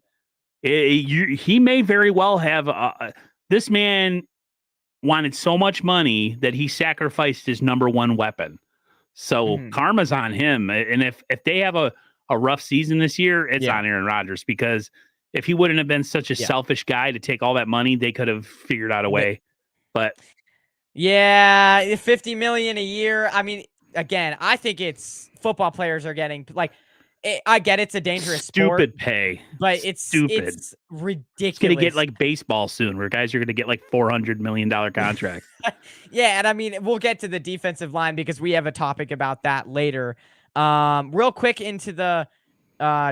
He may very well have this man wanted so much money that he sacrificed his number one weapon. So karma's on him. And if they have a rough season this year, it's on Aaron Rodgers, because if he wouldn't have been such a selfish guy to take all that money, they could have figured out a way. But $50 million a year. I mean, again, I think it's football players are getting like, I get it's a dangerous stupid sport, pay, but it's ridiculous. It's gonna get like baseball soon, where guys are gonna get like $400 million contracts. And I mean, we'll get to the defensive line because we have a topic about that later. Real quick into the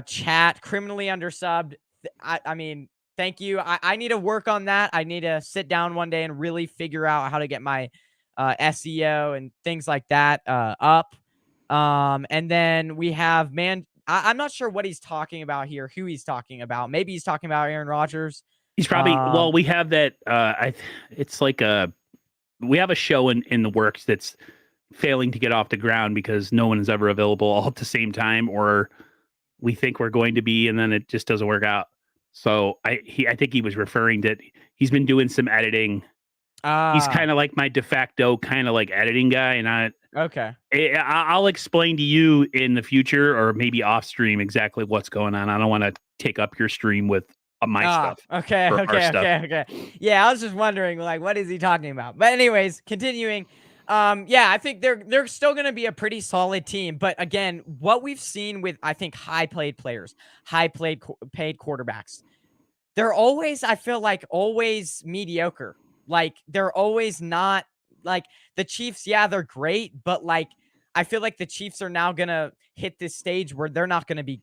chat, criminally undersubbed. I mean, thank you. I need to work on that. I need to sit down one day and really figure out how to get my SEO and things like that up. And then we have I'm not sure what he's talking about here, who he's talking about. Maybe he's talking about Aaron Rodgers. He's probably we have that. It's like we have a show in the works that's failing to get off the ground because no one is ever available all at the same time, or we think we're going to be, and then it just doesn't work out. So I think he was referring that he's been doing some editing. He's kind of like my de facto kind of like editing guy, and I'll explain to you in the future, or maybe off stream, exactly what's going on. I don't want to take up your stream with my stuff. Okay. Yeah, I was just wondering, like, what is he talking about? But anyways, continuing. Yeah, I think they're still going to be a pretty solid team, but again, what we've seen with I think paid quarterbacks, they're always I feel like always mediocre. Like they're always not like the Chiefs, yeah, they're great, but like I feel like the Chiefs are now going to hit this stage where they're not going to be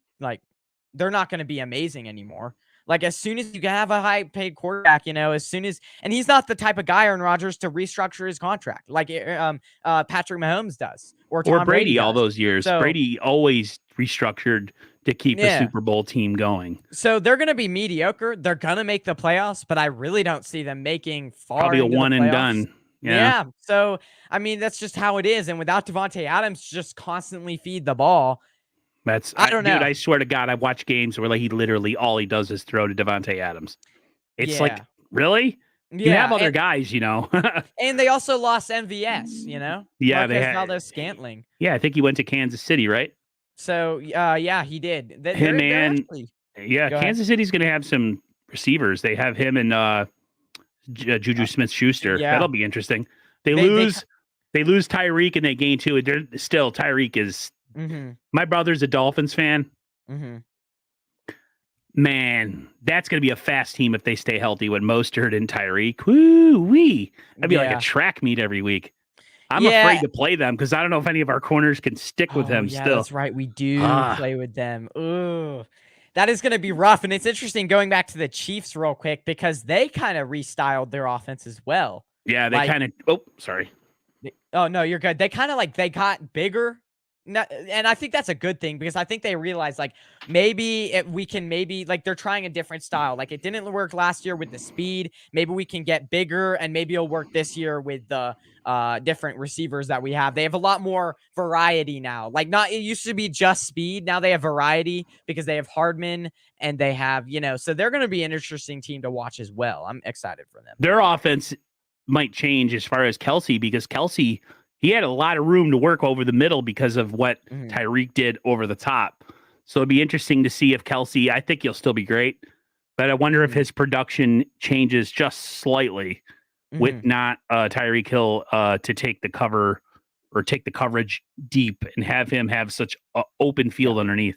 amazing anymore. Like as soon as you can have a high paid quarterback, and he's not the type of guy, Aaron Rodgers, to restructure his contract like Patrick Mahomes does or Or Tom Brady Brady all does. those years. So Brady always restructured to keep a yeah, Super Bowl team going. so they're going to be mediocre. They're going to make the playoffs, but I really don't see them making far Probably a into the one and playoffs. done. Yeah. Yeah. So, I mean, that's just how it is. And without Devontae Adams, just constantly feed the ball. I don't Dude, know. I swear to God, I've watched games where like he literally all he does is throw to Devontae Adams. It's like, Yeah. really? You have Yeah. other guys, you know. And they also lost MVS, Yeah, they Marquez had. Valdez-Scantling. Yeah, I think he went to Kansas City, right? So, yeah, he did. Him They're and actually yeah, go ahead. Kansas City's going to have some receivers. They have him and Juju Smith-Schuster. Yeah. That'll be interesting. They They lose Tyreek and they gain two. They're still Tyreek is. Mhm. My brother's a Dolphins fan. Mhm. Man, that's going to be a fast team if they stay healthy with Mostert and Tyreek. Woo wee! That'd be like a Yeah. track meet every week. I'm Yeah. afraid to play them because I don't know if any of our corners can stick with Oh, them yeah, still. that's right. We do Ah, play with them. Ooh. That is gonna be rough, and it's interesting going back to the Chiefs real quick because they kinda restyled their offense as well. yeah, they Like kind of. Oh, sorry. oh, no, you're good. They kinda, they got bigger, and I think that's a good thing because I think they realized, maybe we can they're trying a different style. Like, it didn't work last year with the speed. Maybe we can get bigger, and maybe it'll work this year with the, different receivers that we have. They have a lot more variety now. Like, not it used to be just speed. Now they have variety because they have Hardman and they have, so they're gonna be an interesting team to watch as well. I'm excited for them. Their offense might change as far as Kelsey because Kelsey he had a lot of room to work over the middle because of what Mhm. Tyreek did over the top. So it'd be interesting to see if Kelsey. I think he'll still be great, but I wonder if Mhm. his production changes just slightly with Mhm. not Tyreek Hill to take the cover or take the coverage deep and have him have such open Yeah. field underneath.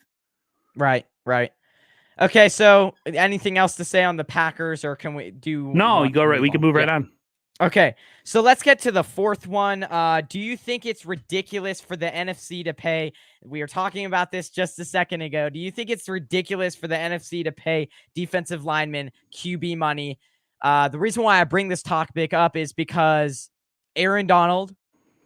Right, right. Okay, so anything else to say on the Packers, or can we do No, you want go to right. move We can on? move Yeah. right on. Okay, so let's get to the fourth one. Do you think it's ridiculous for the NFC to pay? We were talking about this just a second ago. Do you think it's ridiculous for the NFC to pay defensive linemen QB money? The reason why I bring this topic up is because Aaron Donald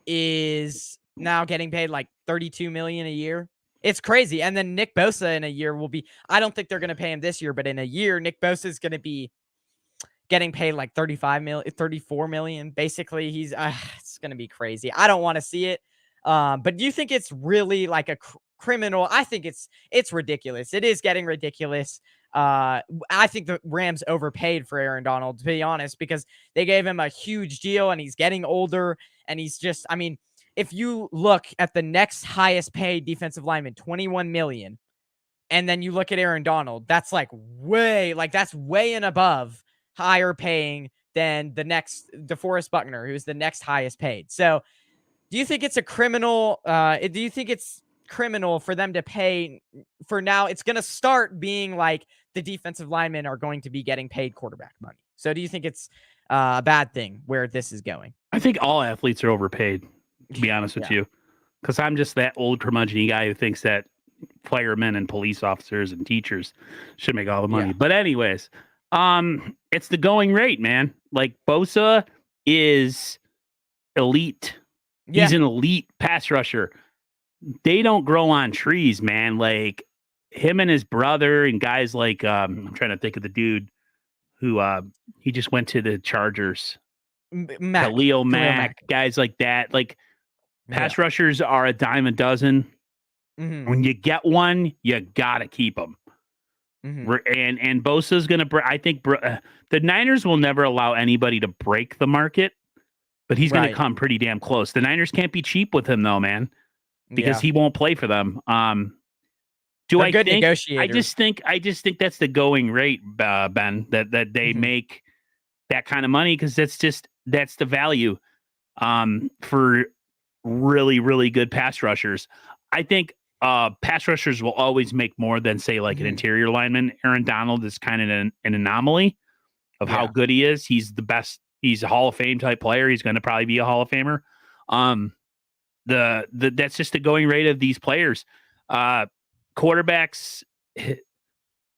is now getting paid like 32 million a year. It's crazy. And then Nick Bosa in a year will be, I don't think they're going to pay him this year, but in a year, Nick Bosa is going to be getting paid like 35 million, 34 million. Basically, it's going to be crazy. I don't want to see it. But do you think it's really like a criminal? I think it's ridiculous. It is getting ridiculous. I think the Rams overpaid for Aaron Donald, to be honest, because they gave him a huge deal and he's getting older and he's just, I mean, if you look at the next highest paid defensive lineman, 21 million, and then you look at Aaron Donald, that's that's way and above higher paying than DeForest Buckner, who's the next highest paid. So do you think it's a criminal? Do you think it's criminal for them to pay for now? It's going to start being like the defensive linemen are going to be getting paid quarterback money. So do you think it's a bad thing where this is going? I think all athletes are overpaid, to be honest with Yeah. you, because I'm just that old curmudgeon guy who thinks that firemen and police officers and teachers should make all the money. Yeah. But anyways, it's the going rate, man. Like Bosa is elite. Yeah. He's an elite pass rusher. They don't grow on trees, man. Like him and his brother and guys like I'm trying to think of the dude who he just went to the Chargers. Mack. Khalil Mack, guys like that. Like pass rushers are a dime a dozen. Mm-hmm. When you get one, you gotta keep them. Mm-hmm. And Bosa's gonna. I think the Niners will never allow anybody to break the market, but he's gonna come pretty damn close. The Niners can't be cheap with him though, man, because he won't play for them. They're good negotiators. I just think that's the going rate, Ben. That they make that kind of money because that's the value. for really, really good pass rushers. I think pass rushers will always make more than, say, like an interior lineman. Aaron Donald is kind of an anomaly of how good he is. He's the best. He's a Hall of Fame type player. He's going to probably be a Hall of Famer. That's just the going rate of these players. Quarterbacks,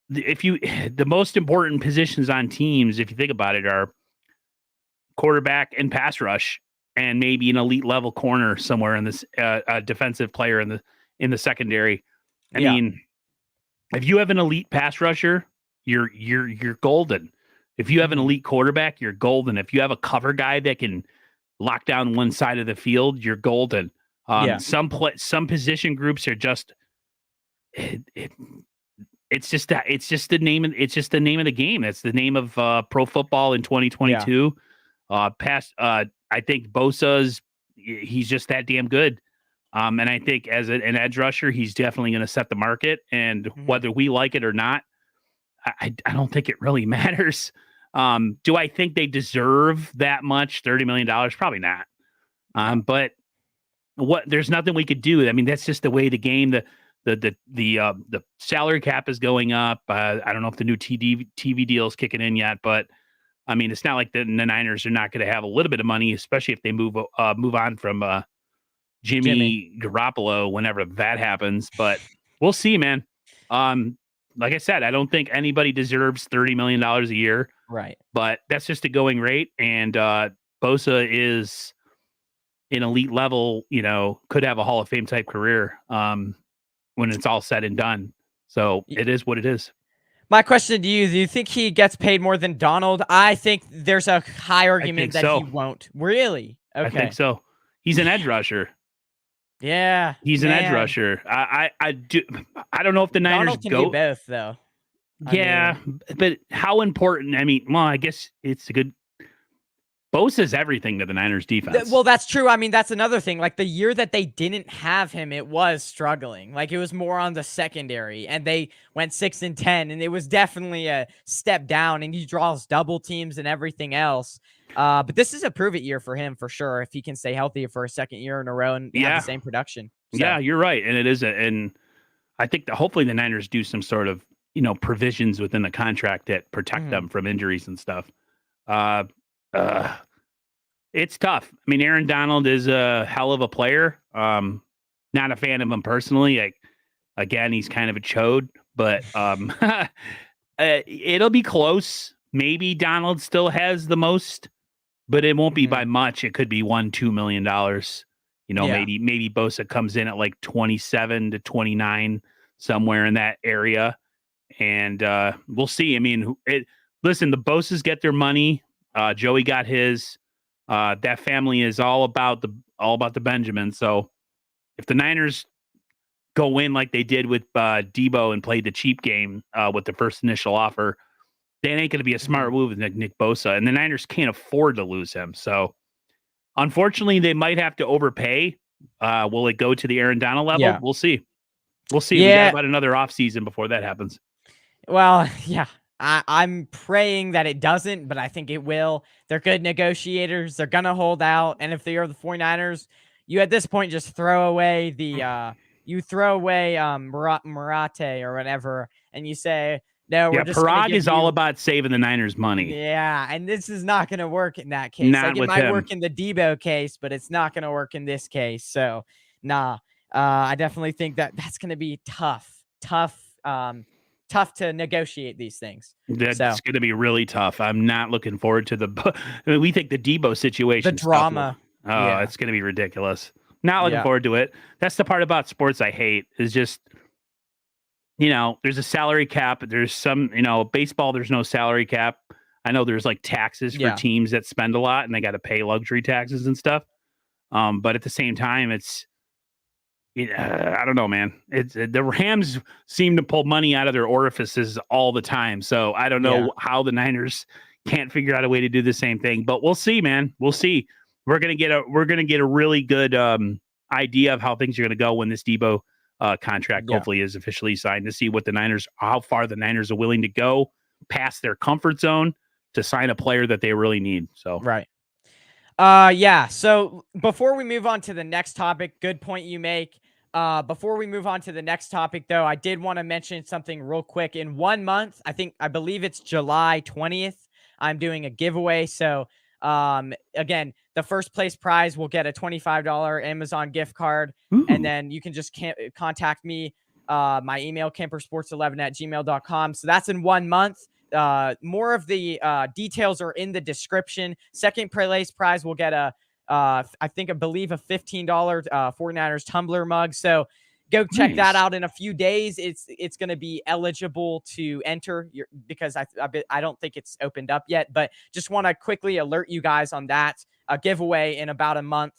the most important positions on teams, if you think about it, are quarterback and pass rush, and maybe an elite level corner somewhere in this a defensive player in the secondary. I mean, if you have an elite pass rusher, you're golden. If you have an elite quarterback, you're golden. If you have a cover guy that can lock down one side of the field, you're golden. Some position groups are just it's just the name of the game. That's the name of pro football in 2022. I think he's just that damn good. And I think as an edge rusher, he's definitely going to set the market. And whether we like it or not, I don't think it really matters. Do I think they deserve that much? $30 million? Probably not. But there's nothing we could do. I mean, that's just the way the game, the salary cap is going up. I don't know if the new TV deal is kicking in yet, but I mean, it's not like the Niners are not going to have a little bit of money, especially if they move on from Jimmy Garoppolo whenever that happens. But we'll see, man. Like I said, I don't think anybody deserves $30 million a year. Right. But that's just a going rate. And Bosa is an elite level, could have a Hall of Fame type career when it's all said and done. So it is what it is. My question to you, do you think he gets paid more than Donald? I think there's a high argument that he won't. Really? Okay. I think so. He's an edge rusher. Yeah. He's an edge rusher. I don't know if the Niners Donald can do both, though. But how important? I mean, well, I guess it's a good. Bosa's everything to the Niners defense. Well, that's true. I mean, that's another thing. Like the year that they didn't have him, it was struggling. Like it was more on the secondary, and they went 6-10, and it was definitely a step down. And he draws double teams and everything else. But this is a prove it year for him for sure. If he can stay healthy for a second year in a row and have the same production. So. Yeah, you're right, and it is. And I think that hopefully the Niners do some sort of provisions within the contract that protect them from injuries and stuff. It's tough. I mean, Aaron Donald is a hell of a player. Not a fan of him personally. Again, he's kind of a chode, but it'll be close. Maybe Donald still has the most, but it won't be by much. It could be $1-2 million. Maybe Bosa comes in at like 27 to 29, somewhere in that area. And we'll see. I mean, listen, the Bosas get their money. Joey got his. That family is all about the Benjamin. So if the Niners go in like they did with Debo and played the cheap game with the first initial offer, that ain't going to be a smart move with Nick Bosa. And the Niners can't afford to lose him. So unfortunately, they might have to overpay. Will it go to the Aaron Donald level? Yeah. We'll see. Yeah. We got about another offseason before that happens. Well, yeah. I'm praying that it doesn't, but I think it will. They're good negotiators. They're going to hold out. And if they are the 49ers, you at this point just throw away Marate or whatever, and you say, no, we're just Parag is all about saving the Niners money. Yeah, and this is not going to work in that case. Not it might work in the Debo case, but it's not going to work in this case. So, I definitely think that's going to be tough to negotiate these things. That's going to be really tough. I'm not looking forward to we think the Debo situation. The drama. It's going to be ridiculous. Not looking forward to it. That's the part about sports I hate is just, there's a salary cap. There's some, baseball, there's no salary cap. I know there's like taxes for teams that spend a lot and they got to pay luxury taxes and stuff. But at the same time, it's, I don't know, man. The Rams seem to pull money out of their orifices all the time. So I don't know how the Niners can't figure out a way to do the same thing. But we'll see, man. We'll see. We're gonna get a really good idea of how things are gonna go when this Debo contract hopefully is officially signed, to see how far the Niners are willing to go past their comfort zone to sign a player that they really need. So right. Yeah. So before we move on to the next topic, good point you make. Before we move on to the next topic, though, I did want to mention something real quick. In 1 month, I believe it's July 20th, I'm doing a giveaway. So, again, the first place prize will get a $25 Amazon gift card. And Ooh. then you can just contact me. My email, campersports11@gmail.com. So that's in 1 month. More of the details are in the description. Second place prize will get I believe a $15 49ers tumbler mug. So go check that Nice. out in a few days. It's going to be eligible to enter because I don't think it's opened up yet, but just want to quickly alert you guys on that giveaway in about a month.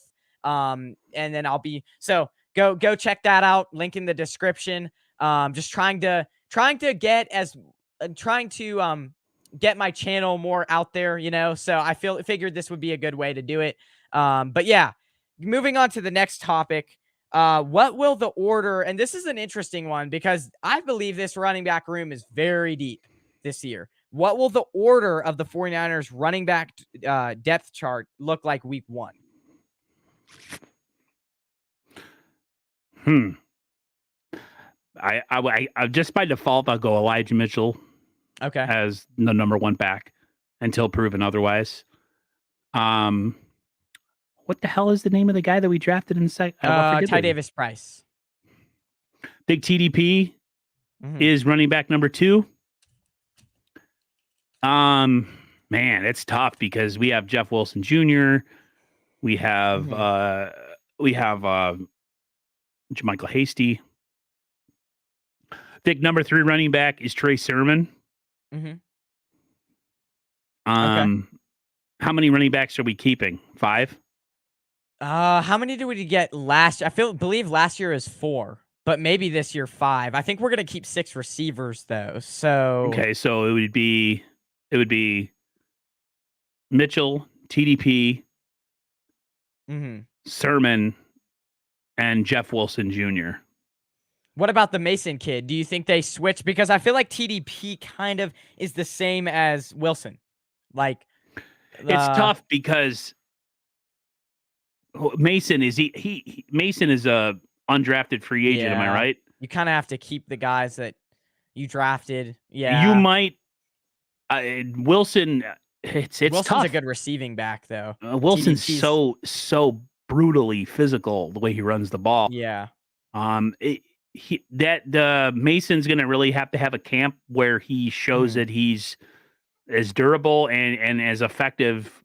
And then go check that out. Link in the description. Just trying to get my channel more out there, so figured this would be a good way to do it. But yeah, moving on to the next topic. What will the order, and this is an interesting one because I believe this running back room is very deep this year. What will the order of the 49ers running back depth chart look like week 1? I just by default I'll go Elijah Mitchell Okay. as the number 1 back until proven otherwise. What the hell is the name of the guy that we drafted in Ty Davis Price. Big TDP is running back number 2. Man, it's tough because we have Jeff Wilson Jr. We have Jermichael Hasty. I think number 3 running back is Trey Sermon. Okay. How many running backs are we keeping? 5? How many did we get last? Believe last year is 4, but maybe this year 5. I think we're gonna keep 6 receivers though. So okay, so it would be Mitchell, TDP, Sermon, and Jeff Wilson Jr. What about the Mason kid? Do you think they switch? Because I feel like TDP kind of is the same as Wilson. Like, it's tough because Mason is Mason is a undrafted free agent. Yeah. Am I right? You kind of have to keep the guys that you drafted. Yeah, you might. Wilson. It's Wilson's tough. a good receiving back though. Wilson's TDP's so brutally physical the way he runs the ball. Yeah. The Mason's going to really have to have a camp where he shows that he's as durable and as effective.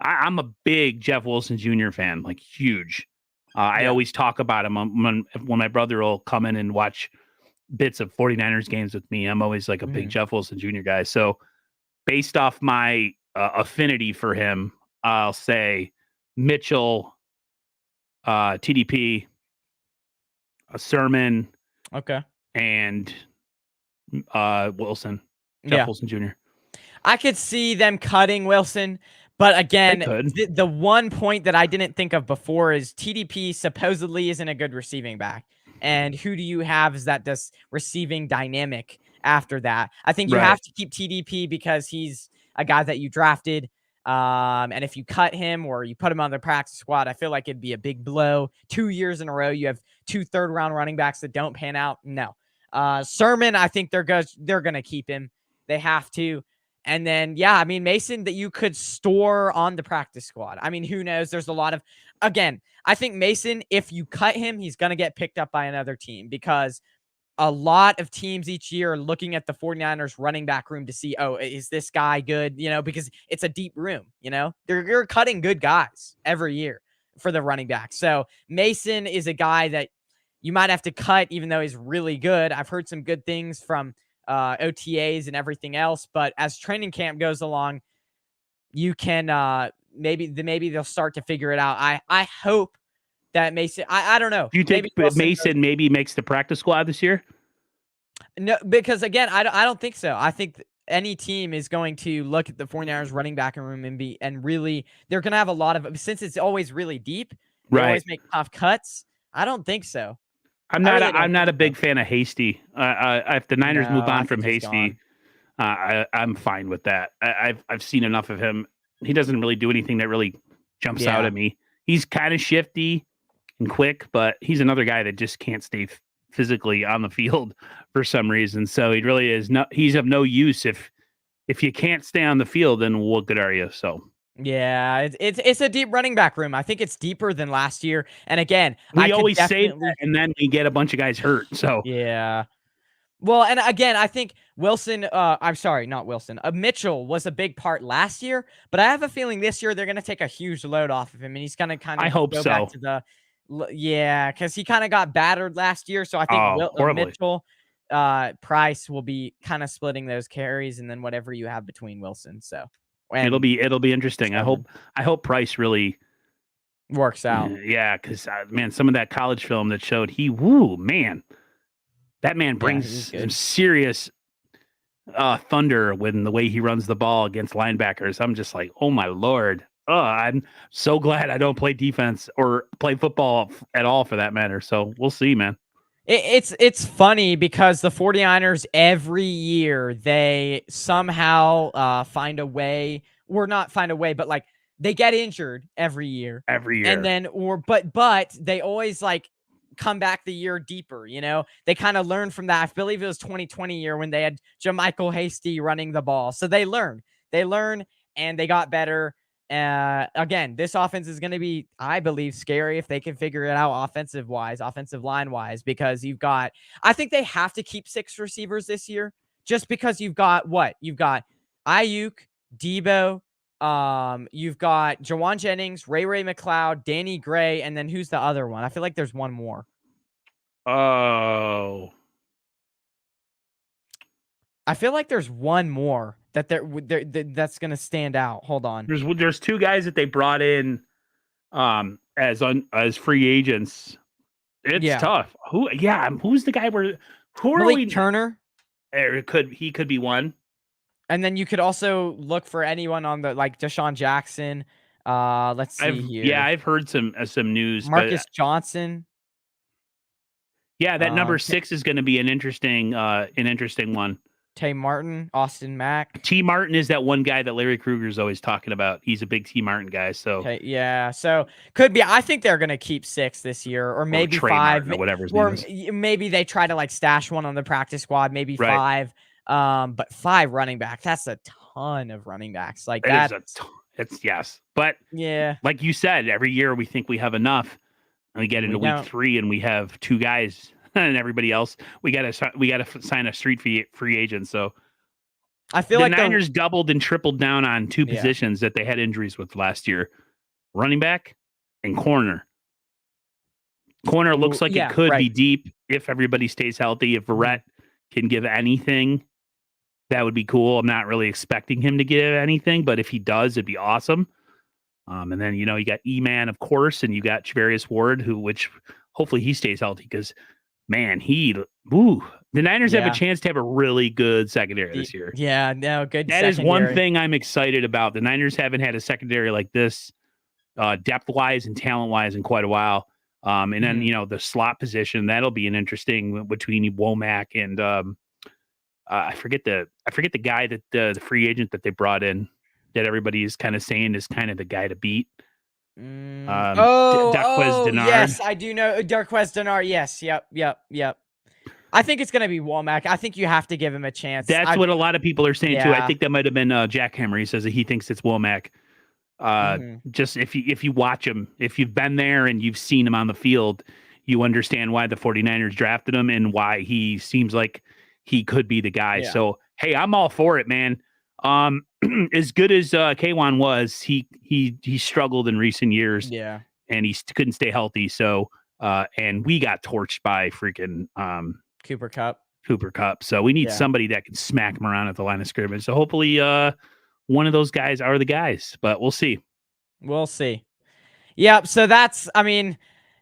I'm a big Jeff Wilson Jr. fan, like huge. I always talk about him when my brother will come in and watch bits of 49ers games with me. I'm always like a big Jeff Wilson Jr. guy. So based off my affinity for him, I'll say Mitchell, TDP, Sermon, and Wilson, Jeff Wilson Jr. I could see them cutting Wilson, but again, the one point that I didn't think of before is TDP supposedly isn't a good receiving back. And who do you have is that this receiving dynamic after that? I think you have to keep TDP because he's a guy that you drafted. And if you cut him or you put him on the practice squad, I feel like it'd be a big blow. 2 years in a row, you have 2 third-round running backs that don't pan out. No. Sermon, I think they're going to keep him. They have to. And then, Mason that you could store on the practice squad. I mean, who knows? There's a lot of, again, I think Mason, if you cut him, he's going to get picked up by another team because a lot of teams each year are looking at the 49ers running back room to see, oh, is this guy good? Because it's a deep room, they're cutting good guys every year for the running back. So Mason is a guy that you might have to cut, even though he's really good. I've heard some good things from OTAs and everything else, but as training camp goes along, you can maybe they'll start to figure it out. I hope that Mason, I don't know. Do you think Mason maybe makes the practice squad this year? No, because again, I don't think so. I think any team is going to look at the 49ers running back room and really they're going to have a lot of, since it's always really deep, they always make tough cuts. I don't think so. I'm not a big fan of Hasty. If the Niners move on from Hasty, I'm fine with that. I've seen enough of him. He doesn't really do anything that really jumps out at me. He's kind of shifty and quick, but he's another guy that just can't stay physically on the field for some reason. So he really is he's of no use if you can't stay on the field, then what good are you? So yeah, it's a deep running back room. I think it's deeper than last year. And again, we always say that, and then we get a bunch of guys hurt. So yeah. Well, and again, I think Wilson, I'm sorry, not Wilson, Mitchell was a big part last year, but I have a feeling this year they're going to take a huge load off of him, and he's going to kind of go back to the, because he kind of got battered last year. So I think Mitchell, Price will be kind of splitting those carries, and then whatever you have between Wilson. So it'll be interesting. I hope Price really works out. Yeah, because man, some of that college film that showed that man brings some serious thunder when the way he runs the ball against linebackers. I'm just like, oh my Lord. Oh, I'm so glad I don't play defense or play football at all for that matter. So we'll see, man. It's funny because the 49ers every year they somehow find a way, or not find a way, but like they get injured every year. And then but they always like come back the year deeper, they kind of learn from that. I believe it was 2020 year when they had JaMychal Hasty running the ball. So they learn and they got better. Again, this offense is going to be, I believe, scary if they can figure it out offensive line wise, because I think they have to keep 6 receivers this year just because you've got Ayuk, Debo, you've got Jawan Jennings, Ray McLeod, Danny Gray, and then who's the other one? I feel like there's one more. Oh. I feel like there's one more that's going to stand out. Hold on. There's 2 guys that they brought in as free agents. It's tough. Who's the guy Malik Turner? He could be one. And then you could also look for anyone on the like Deshaun Jackson. Let's see here. Yeah, I've heard some news. Marcus Johnson. Yeah, that number 6 is going to be an interesting one. Tay Martin, Austin Mack. T. Martin is that one guy that Larry Krueger's always talking about. He's a big T. Martin guy. So so could be. I think they're going to keep 6 this year, or maybe 5, Martin or whatever his name is. Maybe they try to like stash one on the practice squad. Maybe 5. But 5 running backs. That's a ton of running backs. Like it's yes, but yeah, like you said, every year we think we have enough, and we get into week 3 and we have 2 guys. And everybody else, we got to sign a street free agent. So I feel the Niners doubled and tripled down on 2 positions that they had injuries with last year: running back and corner. Corner looks like it could be deep if everybody stays healthy. If Verrett can give anything, that would be cool. I'm not really expecting him to give anything, but if he does, it'd be awesome. And then you got E-Man, of course, and you got Charvarius Ward, which hopefully he stays healthy because. Man, the Niners have a chance to have a really good secondary this year. Yeah, no, good. That is one thing I'm excited about. The Niners haven't had a secondary like this, depth-wise and talent-wise, in quite a while. And then the slot position, that'll be an interesting between Womack and I forget the guy that the free agent that they brought in that everybody is kind of saying is kind of the guy to beat. Darqueze Dennard. Yes, I do know Darqueze Dennard. Yes, yep. I think it's gonna be Womack. I think you have to give him a chance. That's what a lot of people are saying too. I think that might have been Jackhammer. He says that he thinks it's Womack. Just if you watch him, if you've been there and you've seen him on the field, you understand why the 49ers drafted him and why he seems like he could be the guy. Yeah. So hey, I'm all for it, man. As good as Kwan was, he struggled in recent years. Yeah. And he couldn't stay healthy. So and we got torched by freaking Cooper Kupp. So we need somebody that can smack him around at the line of scrimmage. So hopefully one of those guys are the guys, but we'll see. Yep. So this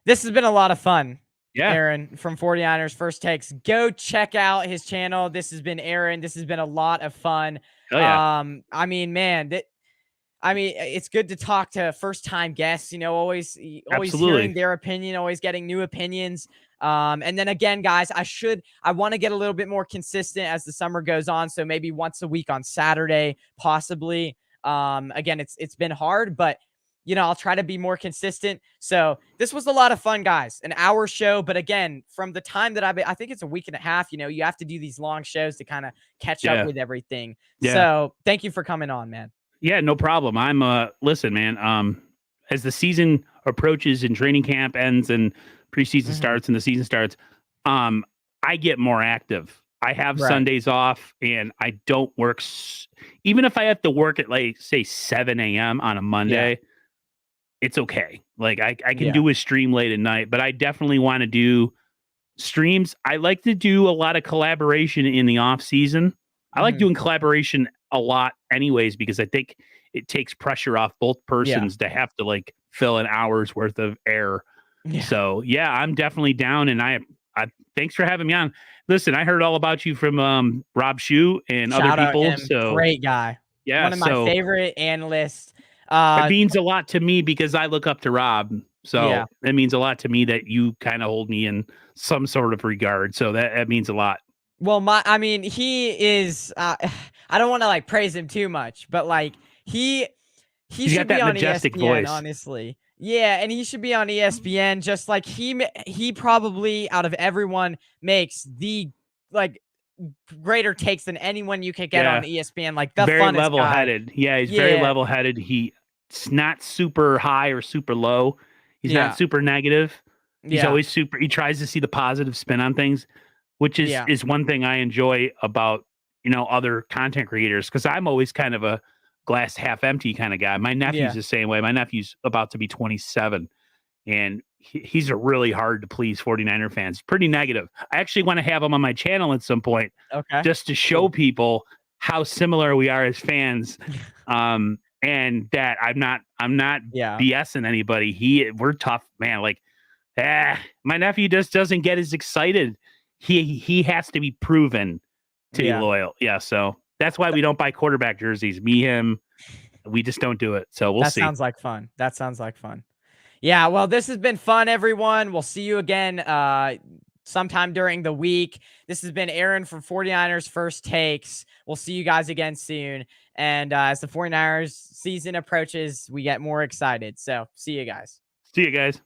has been a lot of fun. Yeah. Aaron from 49ers First Takes. Go check out his channel. This has been Aaron. This has been a lot of fun. Oh, yeah. It's good to talk to first-time guests, always Absolutely. Hearing their opinion, always getting new opinions. And then again, guys, I want to get a little bit more consistent as the summer goes on. So maybe once a week on Saturday, possibly. Again, it's been hard, but I'll try to be more consistent. So this was a lot of fun, guys. An hour show. But again, from the time that I think it's a week and a half, you have to do these long shows to kind of catch up with everything. Yeah. So thank you for coming on, man. Yeah, no problem. Listen, man, as the season approaches and training camp ends and preseason starts and the season starts, I get more active. I have Sundays off and I don't work. Even if I have to work at like, say 7 a.m. on a Monday, it's okay. Like I can do a stream late at night, but I definitely want to do streams. I like to do a lot of collaboration in the off season. I like doing collaboration a lot anyways, because I think it takes pressure off both persons to have to like fill an hour's worth of air. So I'm definitely down. And I thanks for having me on. Listen, I heard all about you from Rob Shue and Shout other people. Out him. So great guy. Yeah. One of my favorite analysts. It means a lot to me because I look up to Rob. So it means a lot to me that you kind of hold me in some sort of regard. So that means a lot. Well, he is, I don't want to like praise him too much, but like he should be on ESPN, voice. honestly. Yeah. And he should be on ESPN, just like he probably out of everyone makes the like greater takes than anyone you could get on ESPN. Like the very funnest level-headed. guy. Yeah. He's very level-headed. He's not super high or super low. He's not super negative. He's always he tries to see the positive spin on things, which is one thing I enjoy about, other content creators. Cause I'm always kind of a glass half empty kind of guy. My nephew's the same way. My nephew's about to be 27 and he's a really hard to please 49er fans. Pretty negative. I actually want to have him on my channel at some point. Okay. Just to show people how similar we are as fans. And that I'm not BSing anybody. We're tough, man. Like, my nephew just doesn't get as excited. He has to be proven to be loyal. Yeah. So that's why we don't buy quarterback jerseys. Me, him, we just don't do it. So we'll see. That sounds like fun. Yeah. Well, this has been fun, everyone. We'll see you again sometime during the week. This has been Aaron from 49ers First Takes. We'll see you guys again soon. And as the 49ers season approaches, we get more excited. So see you guys. See you guys.